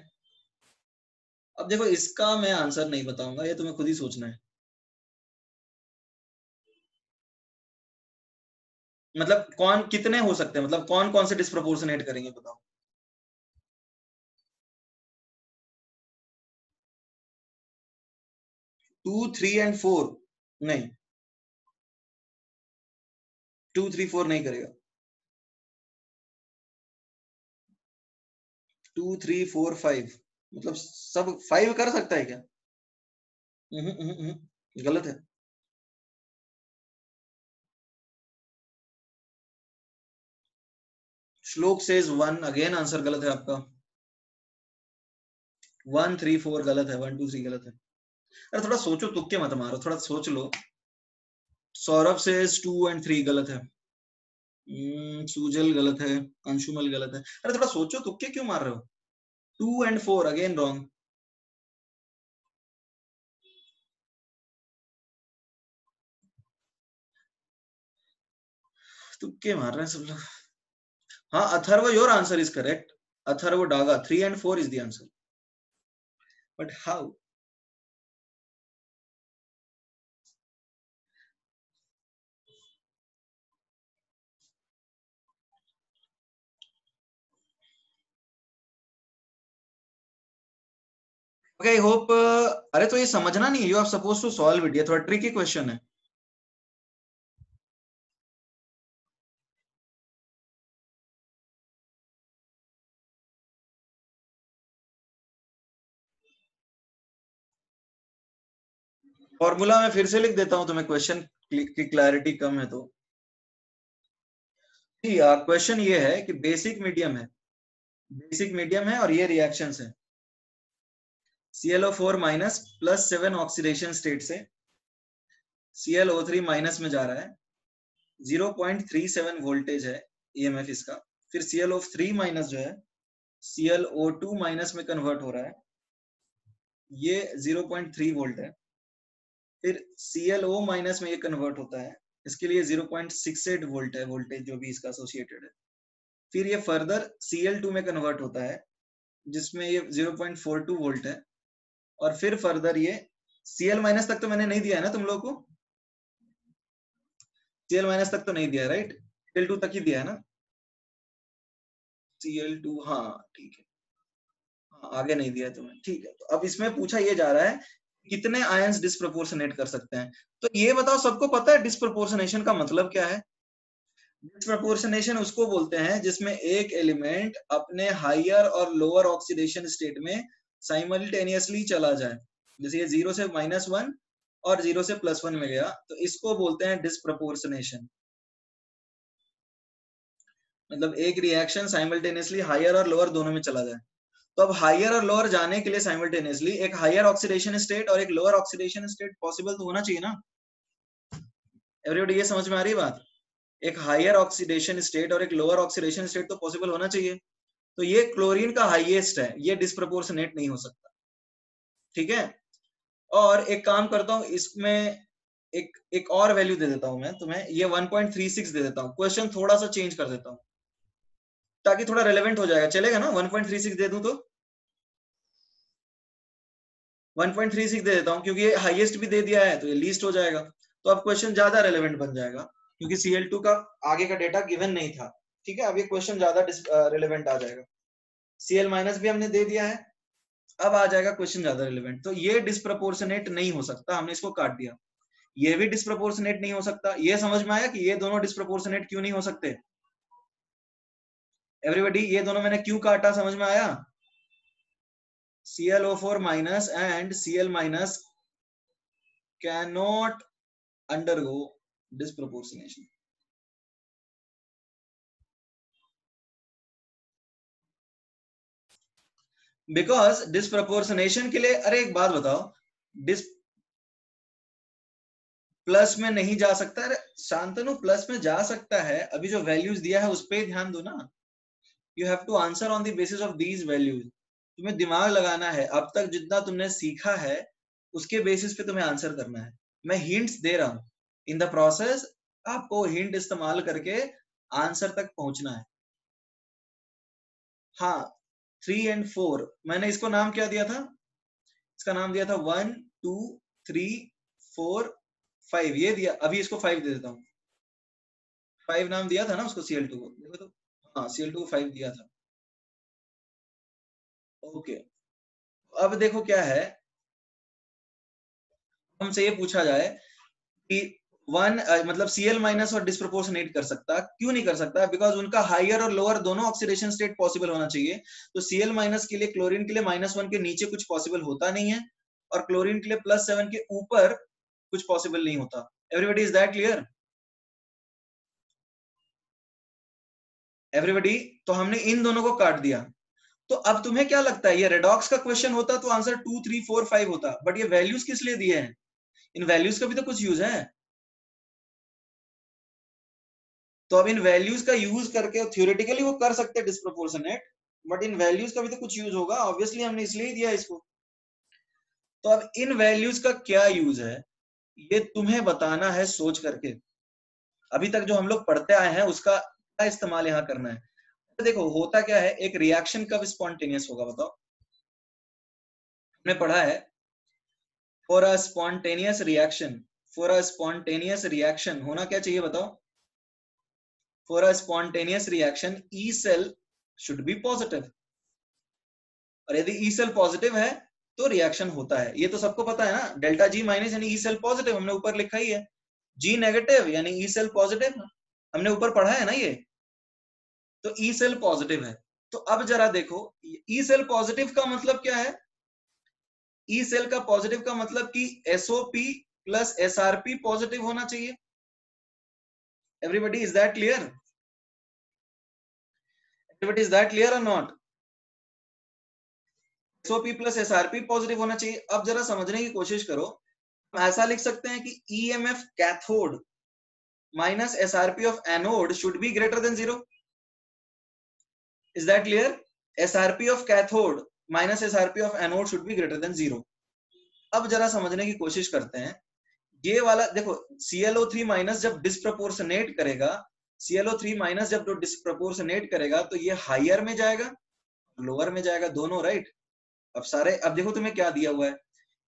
अब देखो इसका मैं आंसर नहीं बताऊंगा, ये तुम्हें खुद ही सोचना है। मतलब कौन कितने हो सकते हैं, मतलब कौन कौन से डिस्प्रपोर्शनेट करेंगे बताओ। 2 3 एंड 4 नहीं, 2 3 4 नहीं करेगा। 2 3 4 5 मतलब सब 5 कर सकता है क्या? गलत है। श्लोक सेज 1, अगेन आंसर गलत है आपका। 1 3 4 गलत है, 1 2 3 गलत है। अरे थोड़ा सोचो, तुक्के मत मारो, थोड़ा सोच लो। सौरभ सेज 2 एंड 3 गलत है। सुजल गलत है, अंशुमल गलत है। अरे थोड़ा सोचो, तुक्के क्यों मार रहे हो? 2 एंड 4 अगेन रॉन्ग। तुक्के मार रहे हैं सब लोग। हाँ Atharva, your answer is correct. Atharva Daga, 3 and 4 is the answer. But how? Okay I hope, अरे तो ये समझना नहीं है, you are suppose to solve it, ये थोड़ा ट्रिकी क्वेश्चन है। फॉर्मूला मैं फिर से लिख देता हूं तुम्हें, क्वेश्चन की क्लैरिटी कम है तो। क्वेश्चन ये है कि बेसिक मीडियम है, बेसिक मीडियम है और ये रिएक्शंस है। ClO4 minus plus 7 oxidation state से ClO3 माइनस में जा रहा है, 0.37 वोल्टेज है EMF इसका। फिर ClO3 माइनस जो है ClO2 माइनस में कन्वर्ट हो रहा है, ये 0.3 वोल्ट है। फिर ClO माइनस में ये कन्वर्ट होता है, इसके लिए 0.68 वोल्ट है वोल्टेज जो भी इसका एसोसिएटेड है। फिर ये फर्दर Cl2 में कन्वर्ट होता है जिसमें ये 0.42 वोल्ट है। और फिर फर्दर ये Cl माइनस तक तो मैंने नहीं दिया है ना तुम लोगों को, Cl माइनस तक तो नहीं दिया, राइट? Cl2 तक ही दिया है ना, Cl2, हाँ ठीक है, हाँ आगे नहीं दिया है तुम्हें, ठीक है। तो अब इसमें पूछा ये जा रहा है कितने आयंस डिस्प्रोपोर्शनेट कर सकते हैं। तो ये बताओ, सबको पता है डिस्प्रोपोर्शनेशन का मतलब क्या है? डिस्प्रोपोर्शनेशन उसको बोलते हैं जिसमें एक एलिमेंट अपने हायर और लोअर ऑक्सीडेशन स्टेट में साइमल्टेनियसली चला जाए। जैसे ये 0 से -1 और 0 से +1 में गया, तो इसको बोलते हैं डिस्प्रोपोर्शनेशन। मतलब एक रिएक्शन साइमल्टेनियसली हायर और लोअर दोनों में चला जाए। तो अब हायर और लोअर जाने के लिए साइमल्टेनियसली एक हायर ऑक्सीडेशन स्टेट और एक लोअर ऑक्सीडेशन स्टेट पॉसिबल तो होना चाहिए ना। एवरीबॉडी ये समझ में आ रही है बात? एक हायर ऑक्सीडेशन स्टेट और एक लोअर ऑक्सीडेशन स्टेट तो पॉसिबल होना चाहिए। तो ये क्लोरीन का हाईएस्ट है, ये डिस्प्रोपोर्शनेट नहीं हो सकता, ठीक है। और एक काम करता हूं, इसमें एक और वैल्यू दे देता हूं मैं तुम्हें, ये 1.36 दे देता हूं, क्वेश्चन थोड़ा सा चेंज कर देता हूं ताकि थोड़ा रेलेवेंट हो जाएगा, चलेगा ना? 1.36 दे दूं तो 1.36 दे देता हूं, क्योंकि ये हाईएस्ट भी दे दिया है तो ये लीस्ट हो जाएगा। तो अब क्वेश्चन ज्यादा रेलेवेंट बन जाएगा, क्योंकि Cl2 का आगे का डेटा गिवन नहीं था, ठीक है। अब ये क्वेश्चन ज्यादा रेलेवेंट आ जाएगा। Cl माइनस भी हमने दे दिया है, अब आ जाएगा क्वेश्चन ज्यादा रिलेवेंट। तो ये डिस्प्रोपोर्शनेट नहीं हो सकता, हमने इसको काट दिया। ये भी डिस्प्रोपोर्शनेट नहीं हो सकता। ये समझ में आया कि ये दोनों डिस्प्रोपोर्शनेट क्यों नहीं हो सकते? एवरीबॉडी ये दोनों मैंने क्यों काटा, समझ में आया? ClO4 minus and Cl minus cannot undergo disproportionation. Because disproportionation के लिए, अरे एक बात बताओ, डिस प्लस में नहीं जा सकता? अरे शांतनु, प्लस में जा सकता है, अभी जो वैल्यूज दिया है उस पर ध्यान दो ना। You have to answer on the basis of these values. तुम्हें दिमाग लगाना है, अब तक जितना तुमने सीखा है उसके बेसिस पे तुम्हें आंसर करना है। मैं हिंट्स दे रहा हूं, इन द प्रोसेस आपको हिंट इस्तेमाल करके आंसर तक पहुंचना है। हाँ, 3 और 4 मैंने इसको नाम क्या दिया था? इसका नाम दिया था 1 2 3 4 5, ये दिया। अभी इसको 5 दे देता हूँ। 5 नाम दिया था ना उसको, Cl2 को देखो तो, हाँ Cl2 को 5 दिया था। ओके, अब देखो क्या है, हमसे ये पूछा जाए कि मतलब Cl माइनस और डिस्प्रोपोर्शनेट कर सकता, क्यों नहीं कर सकता? बिकॉज उनका हायर और लोअर दोनों ऑक्सीडेशन स्टेट पॉसिबल होना चाहिए। तो Cl माइनस के लिए, क्लोरीन के लिए -1 के नीचे कुछ पॉसिबल होता नहीं है, और क्लोरीन के लिए +7 के ऊपर कुछ पॉसिबल नहीं होता। Everybody is that clear? Everybody, तो हमने इन दोनों को काट दिया। तो अब तुम्हें क्या लगता है, ये रेडॉक्स का क्वेश्चन होता तो आंसर 2 3 4 5 होता, बट ये वैल्यूज किस लिए दिए हैं? इन वैल्यूज का भी तो कुछ यूज है। तो अब इन वैल्यूज का यूज करके थ्योरेटिकली वो कर सकते हैं डिस्प्रोपोर्शनेट, बट इन वैल्यूज का भी तो कुछ यूज होगा, ऑब्वियसली हमने इसलिए ही दिया इसको। तो अब इन वैल्यूज का क्या यूज है, ये तुम्हें बताना है सोच करके। अभी तक जो हम लोग पढ़ते आए हैं उसका क्या इस्तेमाल यहाँ करना है। तो देखो होता क्या है, एक रिएक्शन कब स्पॉन्टेनियस होगा बताओ? हमने पढ़ा है, for a spontaneous reaction, for a spontaneous reaction होना क्या चाहिए बताओ? For a spontaneous reaction E cell should be positive, और यदि ई सेल पॉजिटिव है तो रिएक्शन होता है। ये तो सबको पता है ना, डेल्टा जी माइनस यानी ई सेल पॉजिटिव, हमने ऊपर लिखा ही है, जी नेगेटिव यानी ई सेल पॉजिटिव, हमने ऊपर पढ़ा है ना ये, तो ई सेल पॉजिटिव है। तो अब जरा देखो, ई सेल पॉजिटिव का मतलब क्या है, ई सेल का पॉजिटिव का मतलब कि एसओपी प्लस एसआरपी पॉजिटिव होना चाहिए। Everybody is that clear? Everybody is that clear और not? SOP plus SRP positive होना चाहिए। अब जरा समझने की कोशिश करो, हम ऐसा लिख सकते हैं कि EMF cathode minus SRP of anode should be greater than 0. Is that clear? SRP of cathode minus SRP of anode should be greater than 0. अब जरा समझने की कोशिश करते हैं, ये वाला देखो ClO3 माइनस जब डिस्प्रपोर्शनेट करेगा, ClO3 माइनस जब डिस्प्रपोर्शनेट करेगा तो ये हायर में जाएगा, लोअर में जाएगा, दोनों, राइट? अब सारे, अब देखो तुम्हें क्या दिया हुआ है,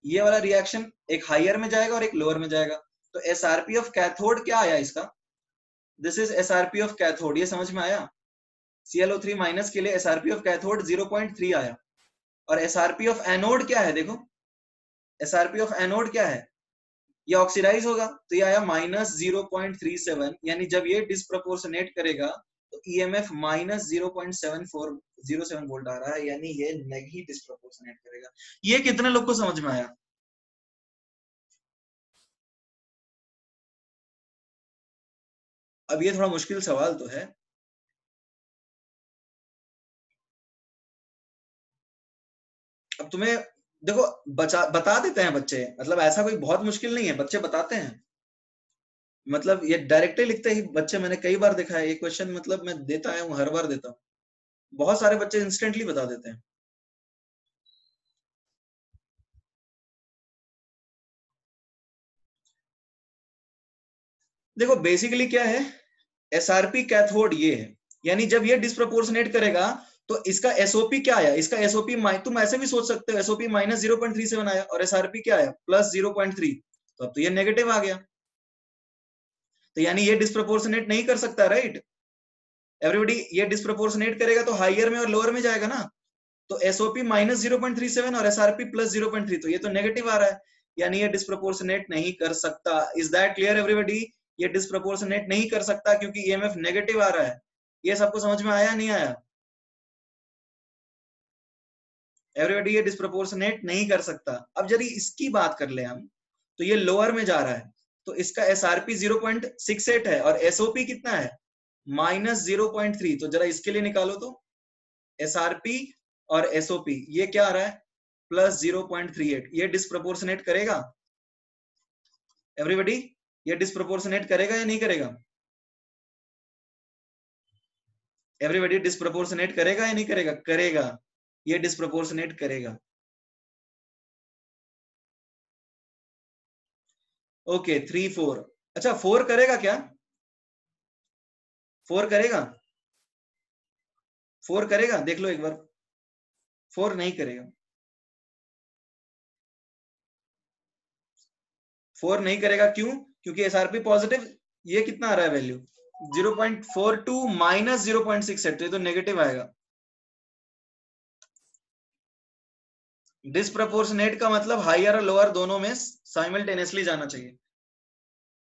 ये वाला रिएक्शन एक हायर में जाएगा और एक लोअर में जाएगा। तो SRP ऑफ कैथोड क्या आया इसका, this is SRP of cathode, ये समझ में आया? ClO3 माइनस के लिए SRP ऑफ कैथोड 0.3 आया, और SRP ऑफ एनोड क्या है, देखो SRP ऑफ एनोड क्या है, ये ऑक्सीडाइज होगा, तो ये आया माइनस 0.37, यानी जब ये डिस्प्रपोर्शनेट करेगा तो EMF माइनस 0.7407 वोल्ट आ रहा है, यानी ये नहीं डिस्प्रपोर्शनेट करेगा। ये कितने लोग को समझ में आया? अब ये थोड़ा मुश्किल सवाल तो है, अब तुम्हें देखो बता देते हैं बच्चे, मतलब ऐसा कोई बहुत मुश्किल नहीं है, बच्चे बताते हैं, मतलब ये डायरेक्टली लिखते ही बच्चे, मैंने कई बार देखा है ये क्वेश्चन, मतलब मैं देता हूँ, हर बार देता हूँ, बहुत सारे बच्चे इंस्टेंटली बता देते हैं। देखो बेसिकली क्या है, एसआरपी कैथोड ये है, यानी जब ये डिस्प्रोपोर्शनेट करेगा तो इसका एसओपी क्या आया, इसका एसओपी तुम ऐसे भी सोच सकते हो, एसओपी माइनस 0.37 आया और एसआरपी क्या आया, प्लस 0.3, तो अब तो ये नेगेटिव आ गया, तो यानी ये डिस्प्रोपोर्शनेट नहीं कर सकता, राइट? एवरीबॉडी, ये डिस्प्रोपोर्शनेट करेगा तो हायर में और लोअर में जाएगा ना, तो एसओपी माइनस 0.37 और एसआरपी प्लस 0.3, तो ये तो नेगेटिव आ रहा है, यानी ये डिस्प्रोपोर्शनेट नहीं कर सकता। Is that clear everybody? ये डिस्प्रोपोर्शनेट नहीं कर सकता क्योंकि ईएमएफ नेगेटिव आ रहा है। ये सबको समझ में आया नहीं आया? एवरीबॉडी, ये डिस्प्रोपोर्शनेट नहीं कर सकता। अब यदि इसकी बात कर ले हम, तो ये लोअर में जा रहा है, तो इसका एसआरपी 0.68 है और एसओपी कितना है, माइनस 0.3, तो जरा इसके लिए निकालो तो, एसआरपी और एसओपी ये क्या आ रहा है, प्लस 0.38, ये डिस्प्रोपोर्शनेट करेगा एवरीबॉडी? ये डिस्प्रोपोर्शनेट करेगा या नहीं करेगा? एवरीबॉडी, डिस्प्रोपोर्शनेट करेगा या नहीं करेगा? करेगा, ये डिस्प्रोपोर्शनेट करेगा। ओके 3 4, अच्छा 4 करेगा क्या, 4 करेगा, 4 करेगा, देख लो एक बार, 4 नहीं करेगा, 4 नहीं करेगा, क्यों? क्योंकि एसआरपी पॉजिटिव, ये कितना आ रहा है वैल्यू, 0.42 माइनस 0.68, तो ये तो नेगेटिव आएगा। डिस्प्रपोर्शनेट का मतलब हायर और लोअर दोनों में साइमल्टेनियसली जाना चाहिए,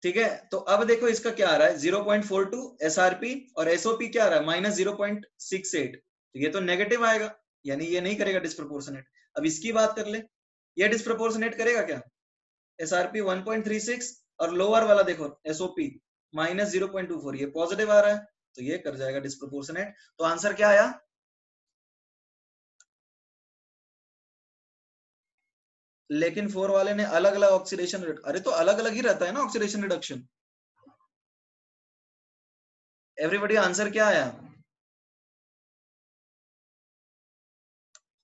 ठीक है? तो अब देखो इसका क्या आ रहा है, 0.42 एसआरपी और एसओपी क्या आ रहा है, माइनस 0.68, तो ये तो नेगेटिव आएगा, यानी ये नहीं करेगा डिस्प्रपोर्शनेट। अब इसकी बात कर ले, ये डिस्प्रपोर्शनेट करेगा क्या, एसआरपी 1.36 और लोअर वाला देखो एसओपी माइनस 0.24, ये पॉजिटिव आ रहा है, तो ये कर जाएगा डिस्प्रपोर्शनेट। तो आंसर क्या आया, लेकिन 4 वाले ने अलग अलग ऑक्सीडेशन, अरे तो अलग अलग ही रहता है ना ऑक्सीडेशन रिडक्शन। एवरीबॉडी, आंसर क्या आया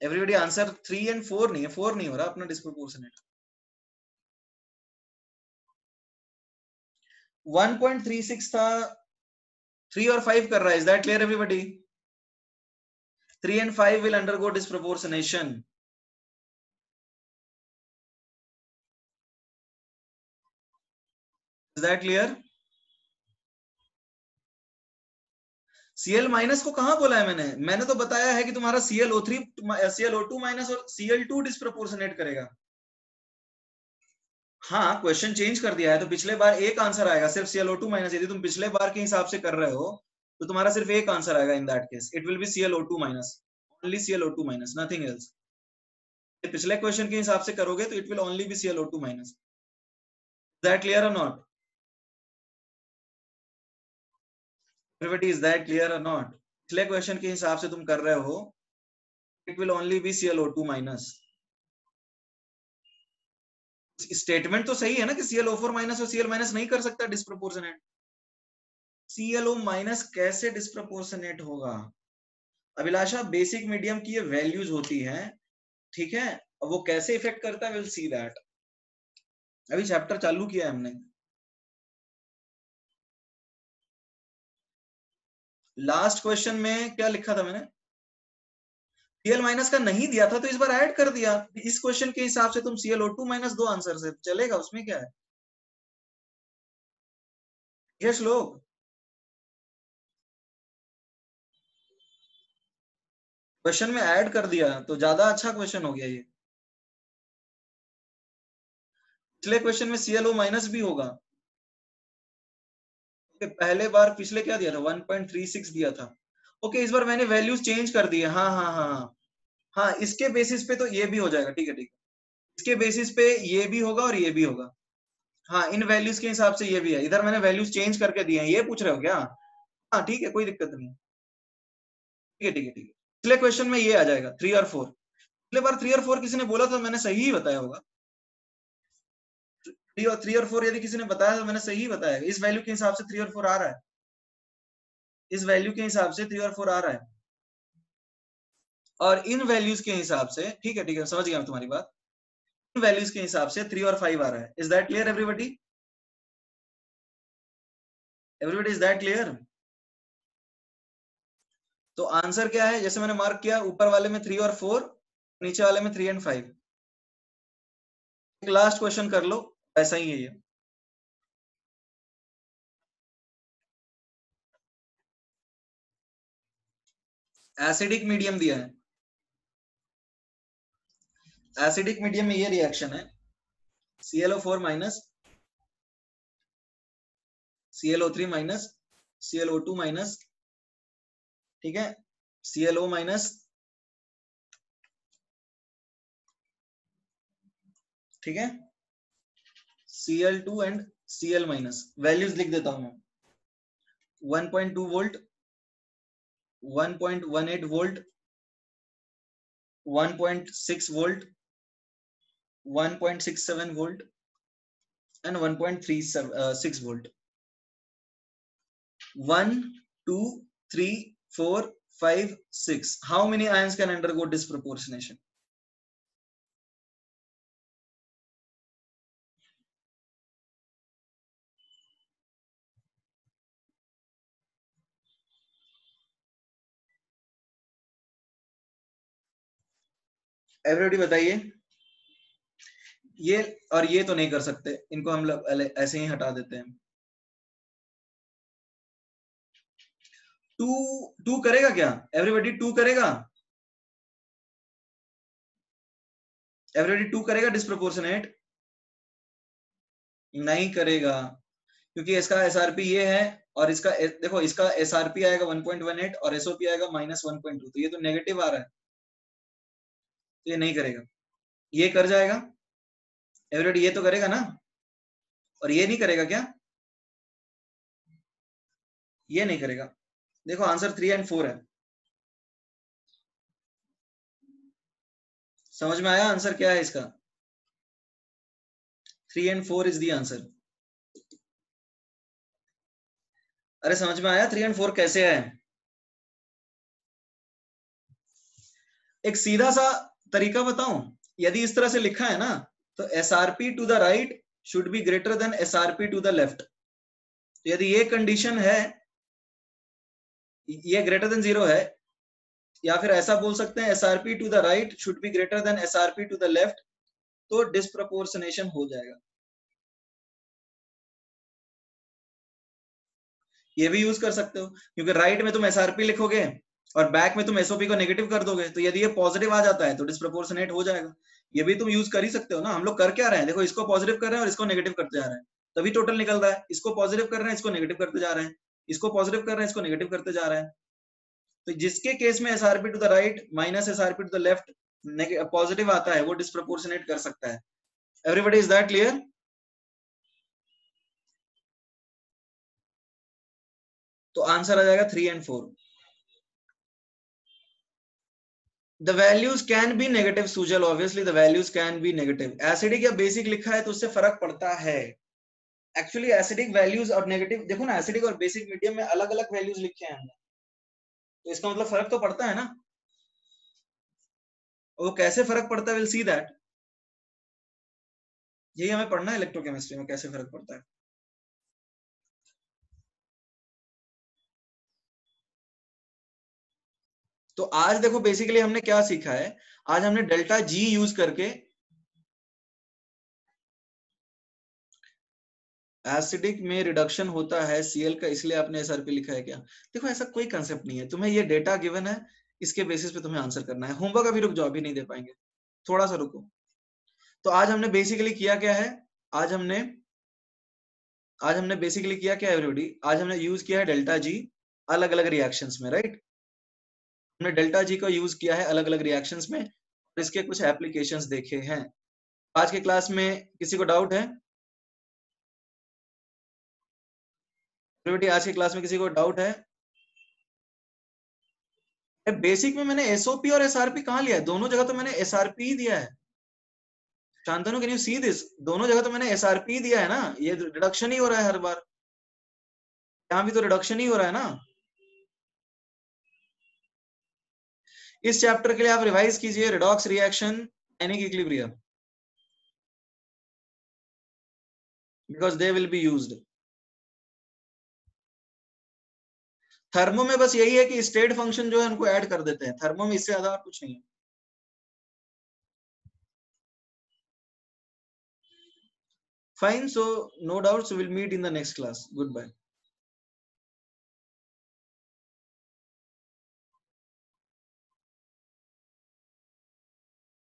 एवरीबॉडी? आंसर 3 एंड 4 नहीं है, 4 नहीं हो रहा अपना डिस्प्रोपोर्शनेट, 1.36 था, 3 और 5 कर रहा है। Is that clear everybody? 3 and 5 will undergo disproportionation. Is that clear? Cl minus को कहां बोला है मैंने तो बताया है कि तुम्हारा ClO3 ClO2 माइनस और Cl2 डिस्प्रोपोर्शनेट करेगा। हाँ, क्वेश्चन चेंज कर दिया है तो पिछले बार एक आंसर आएगा सिर्फ ClO2 माइनस। यदि तुम पिछले बार के हिसाब से कर रहे हो तो तुम्हारा सिर्फ एक आंसर आएगा। In that case it will be ClO2 minus, only ClO2 minus, nothing else. पिछले क्वेश्चन के हिसाब से करोगे तो it will only be ClO2 minus. That clear और not? Everybody, is that clear और नॉट? पिछले क्वेश्चन के हिसाब से तुम कर रहे हो, it will only be ClO2 minus. Statement तो सही है ना कि ClO4 माइनस और Cl माइनस नहीं कर सकता डिस्प्रोपोर्शनेट। ClO माइनस कैसे डिस्प्रोपोर्शनेट होगा? अभिलाषा, बेसिक मीडियम की ये वैल्यूज होती हैं, ठीक है, अब वो कैसे इफेक्ट करता है विल सी दैट। अभी चैप्टर चालू किया है हमने। लास्ट क्वेश्चन में क्या लिखा था मैंने? Cl माइनस का नहीं दिया था तो इस बार ऐड कर दिया। इस क्वेश्चन के हिसाब से तुम ClO2 माइनस दो आंसर से चलेगा, उसमें क्या है? ये श्लोक क्वेश्चन में ऐड कर दिया तो ज्यादा अच्छा क्वेश्चन हो गया ये। पिछले क्वेश्चन में ClO माइनस भी होगा। पहले बार पिछले क्या दिया था? 1.36 दिया था। ओके, इस बार मैंने वैल्यूज चेंज कर दिए। हाँ हाँ हाँ हाँ हाँ, इसके बेसिस पे तो ये भी हो जाएगा। ठीक है ठीक है, इसके बेसिस पे ये भी होगा और ये भी होगा। हाँ, इन वैल्यूज के हिसाब से ये भी है। इधर मैंने वैल्यूज चेंज करके दिए हैं। ये पूछ रहे हो क्या? हाँ ठीक है, कोई दिक्कत नहीं। ठीक है ठीक है ठीक है, पिछले क्वेश्चन में ये आ जाएगा 3 और 4। पिछले बार 3 और 4 किसी ने बोला तो मैंने सही ही बताया होगा। 3 और 4 यदि किसी ने बताया तो मैंने सही ही बताया। इस वैल्यू के हिसाब से 3 और 4 आ रहा है। इस वैल्यू के हिसाब से 3 और 4 आ रहा है। और इन वैल्यूज के हिसाब से, ठीक है, समझ गया मैं तुम्हारी बात। इन वैल्यूज के हिसाब से 3 और 5 आ रहा है। Is that clear everybody? Everybody, is that clear? तो आंसर क्या है? जैसे मैंने मार्क किया, ऊपर वाले में 3 और 4, नीचे वाले में 3 एंड 5। एक लास्ट क्वेश्चन कर लो, ऐसा ही है ये। एसिडिक मीडियम दिया है। एसिडिक मीडियम में ये रिएक्शन है, ClO4 minus, ClO3 minus, ClO2 minus, ठीक है, ClO माइनस, ठीक है, Cl2 and Cl minus. Values लिख देता हूं मैं। 1.2 volt, 1.18 volt, 1.6 volt, 1.67 volt and 1.36 volt. 1, 2, 3, 4, 5, 6. How many ions can undergo disproportionation? Everybody बताइए। ये और ये तो नहीं कर सकते, इनको हम लोग ऐसे ही हटा देते हैं। 2 करेगा क्या? एवरीबॉडी 2 करेगा? एवरीबॉडी 2 करेगा डिस्प्रोपोर्शनेट? नहीं करेगा, क्योंकि इसका एसआरपी ये है और इसका देखो, इसका एसआरपी आएगा 1.18 और एसओपी आएगा -1.2, तो ये तो नेगेटिव आ रहा है, तो ये नहीं करेगा। ये कर जाएगा एवरीबॉडी, ये तो करेगा ना? और ये नहीं करेगा क्या? ये नहीं करेगा। देखो आंसर 3 एंड 4 है। समझ में आया आंसर क्या है इसका? 3 एंड 4 इज द आंसर। अरे समझ में आया 3 एंड 4 कैसे है? एक सीधा सा तरीका बताऊं, यदि इस तरह से लिखा है ना, तो SRP to the right should be greater than SRP to the left. तो यदि ये कंडीशन है, ये ग्रेटर देन 0 है, या फिर ऐसा बोल सकते हैं SRP to the right should be greater than SRP to the left, तो डिस्प्रपोर्शनेशन हो जाएगा। ये भी यूज कर सकते हो, क्योंकि राइट में तुम एसआरपी लिखोगे और बैक में तुम एसओपी को नेगेटिव कर दोगे, तो यदि ये पॉजिटिव आ जाता है तो डिस्प्रोपोर्शनेट हो जाएगा। ये भी तुम यूज कर ही सकते हो ना। हम लोग कर क्या रहे हैं, देखो इसको पॉजिटिव कर रहे हैं और इसको नेगेटिव करते जा रहे हैं, तभी टोटल निकल रहा है। इसको पॉजिटिव कर रहे हैं, इसको नेगेटिव करते जा रहे हैं, इसको पॉजिटिव कर रहे हैं, इसको नेगेटिव करते जा रहे हैं। तो जिसके केस में SRP to the right minus SRP to the left positive आता है, वो डिस्प्रोपोर्शनेट कर सकता है। Everybody, is that clear? तो आंसर आ जाएगा 3 and 4। The values can be negative, Sujal, obviously the values can be negative। Acidic या बेसिक लिखा है तो उससे फर्क पड़ता है। एक्चुअली एसिडिक वैल्यूज और नेगेटिव, देखो ना, एसिडिक और बेसिक मीडियम में अलग अलग वैल्यूज लिखे हैं हमने, तो इसका मतलब फर्क तो पड़ता है ना। वो कैसे फर्क पड़ता है, विल सी दैट। यही हमें पढ़ना है इलेक्ट्रोकेमिस्ट्री में, कैसे फर्क पड़ता है। तो आज देखो बेसिकली हमने क्या सीखा है, आज हमने डेल्टा जी यूज करके एसिडिक में रिडक्शन होता है सीएल का, इसलिए आपने एसआरपी लिखा है क्या। देखो ऐसा कोई कंसेप्ट नहीं है, तुम्हें ये डेटा गिवन है, इसके बेसिस पे तुम्हें आंसर करना है। होमवर्क अभी रुक जाओ, अभी नहीं दे पाएंगे, थोड़ा सा रुको। तो आज हमने बेसिकली किया क्या है, आज हमने बेसिकली किया क्या है एवरीबॉडी, आज हमने यूज किया है डेल्टा जी अलग अलग रिएक्शंस में, राइट। हमने डेल्टा जी को यूज किया है अलग अलग रिएक्शंस में और इसके कुछ एप्लीकेशंस देखे हैं। आज के क्लास में किसी को डाउट है एवरीबॉडी? आज की क्लास में किसी को डाउट है? बेसिक में मैंने एसओपी और एसआरपी कहाँ लिया है, दोनों जगह तो मैंने एसआरपी ही दिया है। Shantanu, can you see this, दोनों जगह तो मैंने एसआरपी दिया है ना, ये रिडक्शन ही हो रहा है हर बार, यहाँ भी तो रिडक्शन ही हो रहा है ना। इस चैप्टर के लिए आप रिवाइज कीजिए redox reaction, ionic equilibrium, because they will be used. Thermo में बस यही है कि स्टेट फंक्शन जो है उनको ऐड कर देते हैं, थर्मो में इससे ज्यादा कुछ नहीं है। Fine, so no doubt, will meet in the next class. Good bye.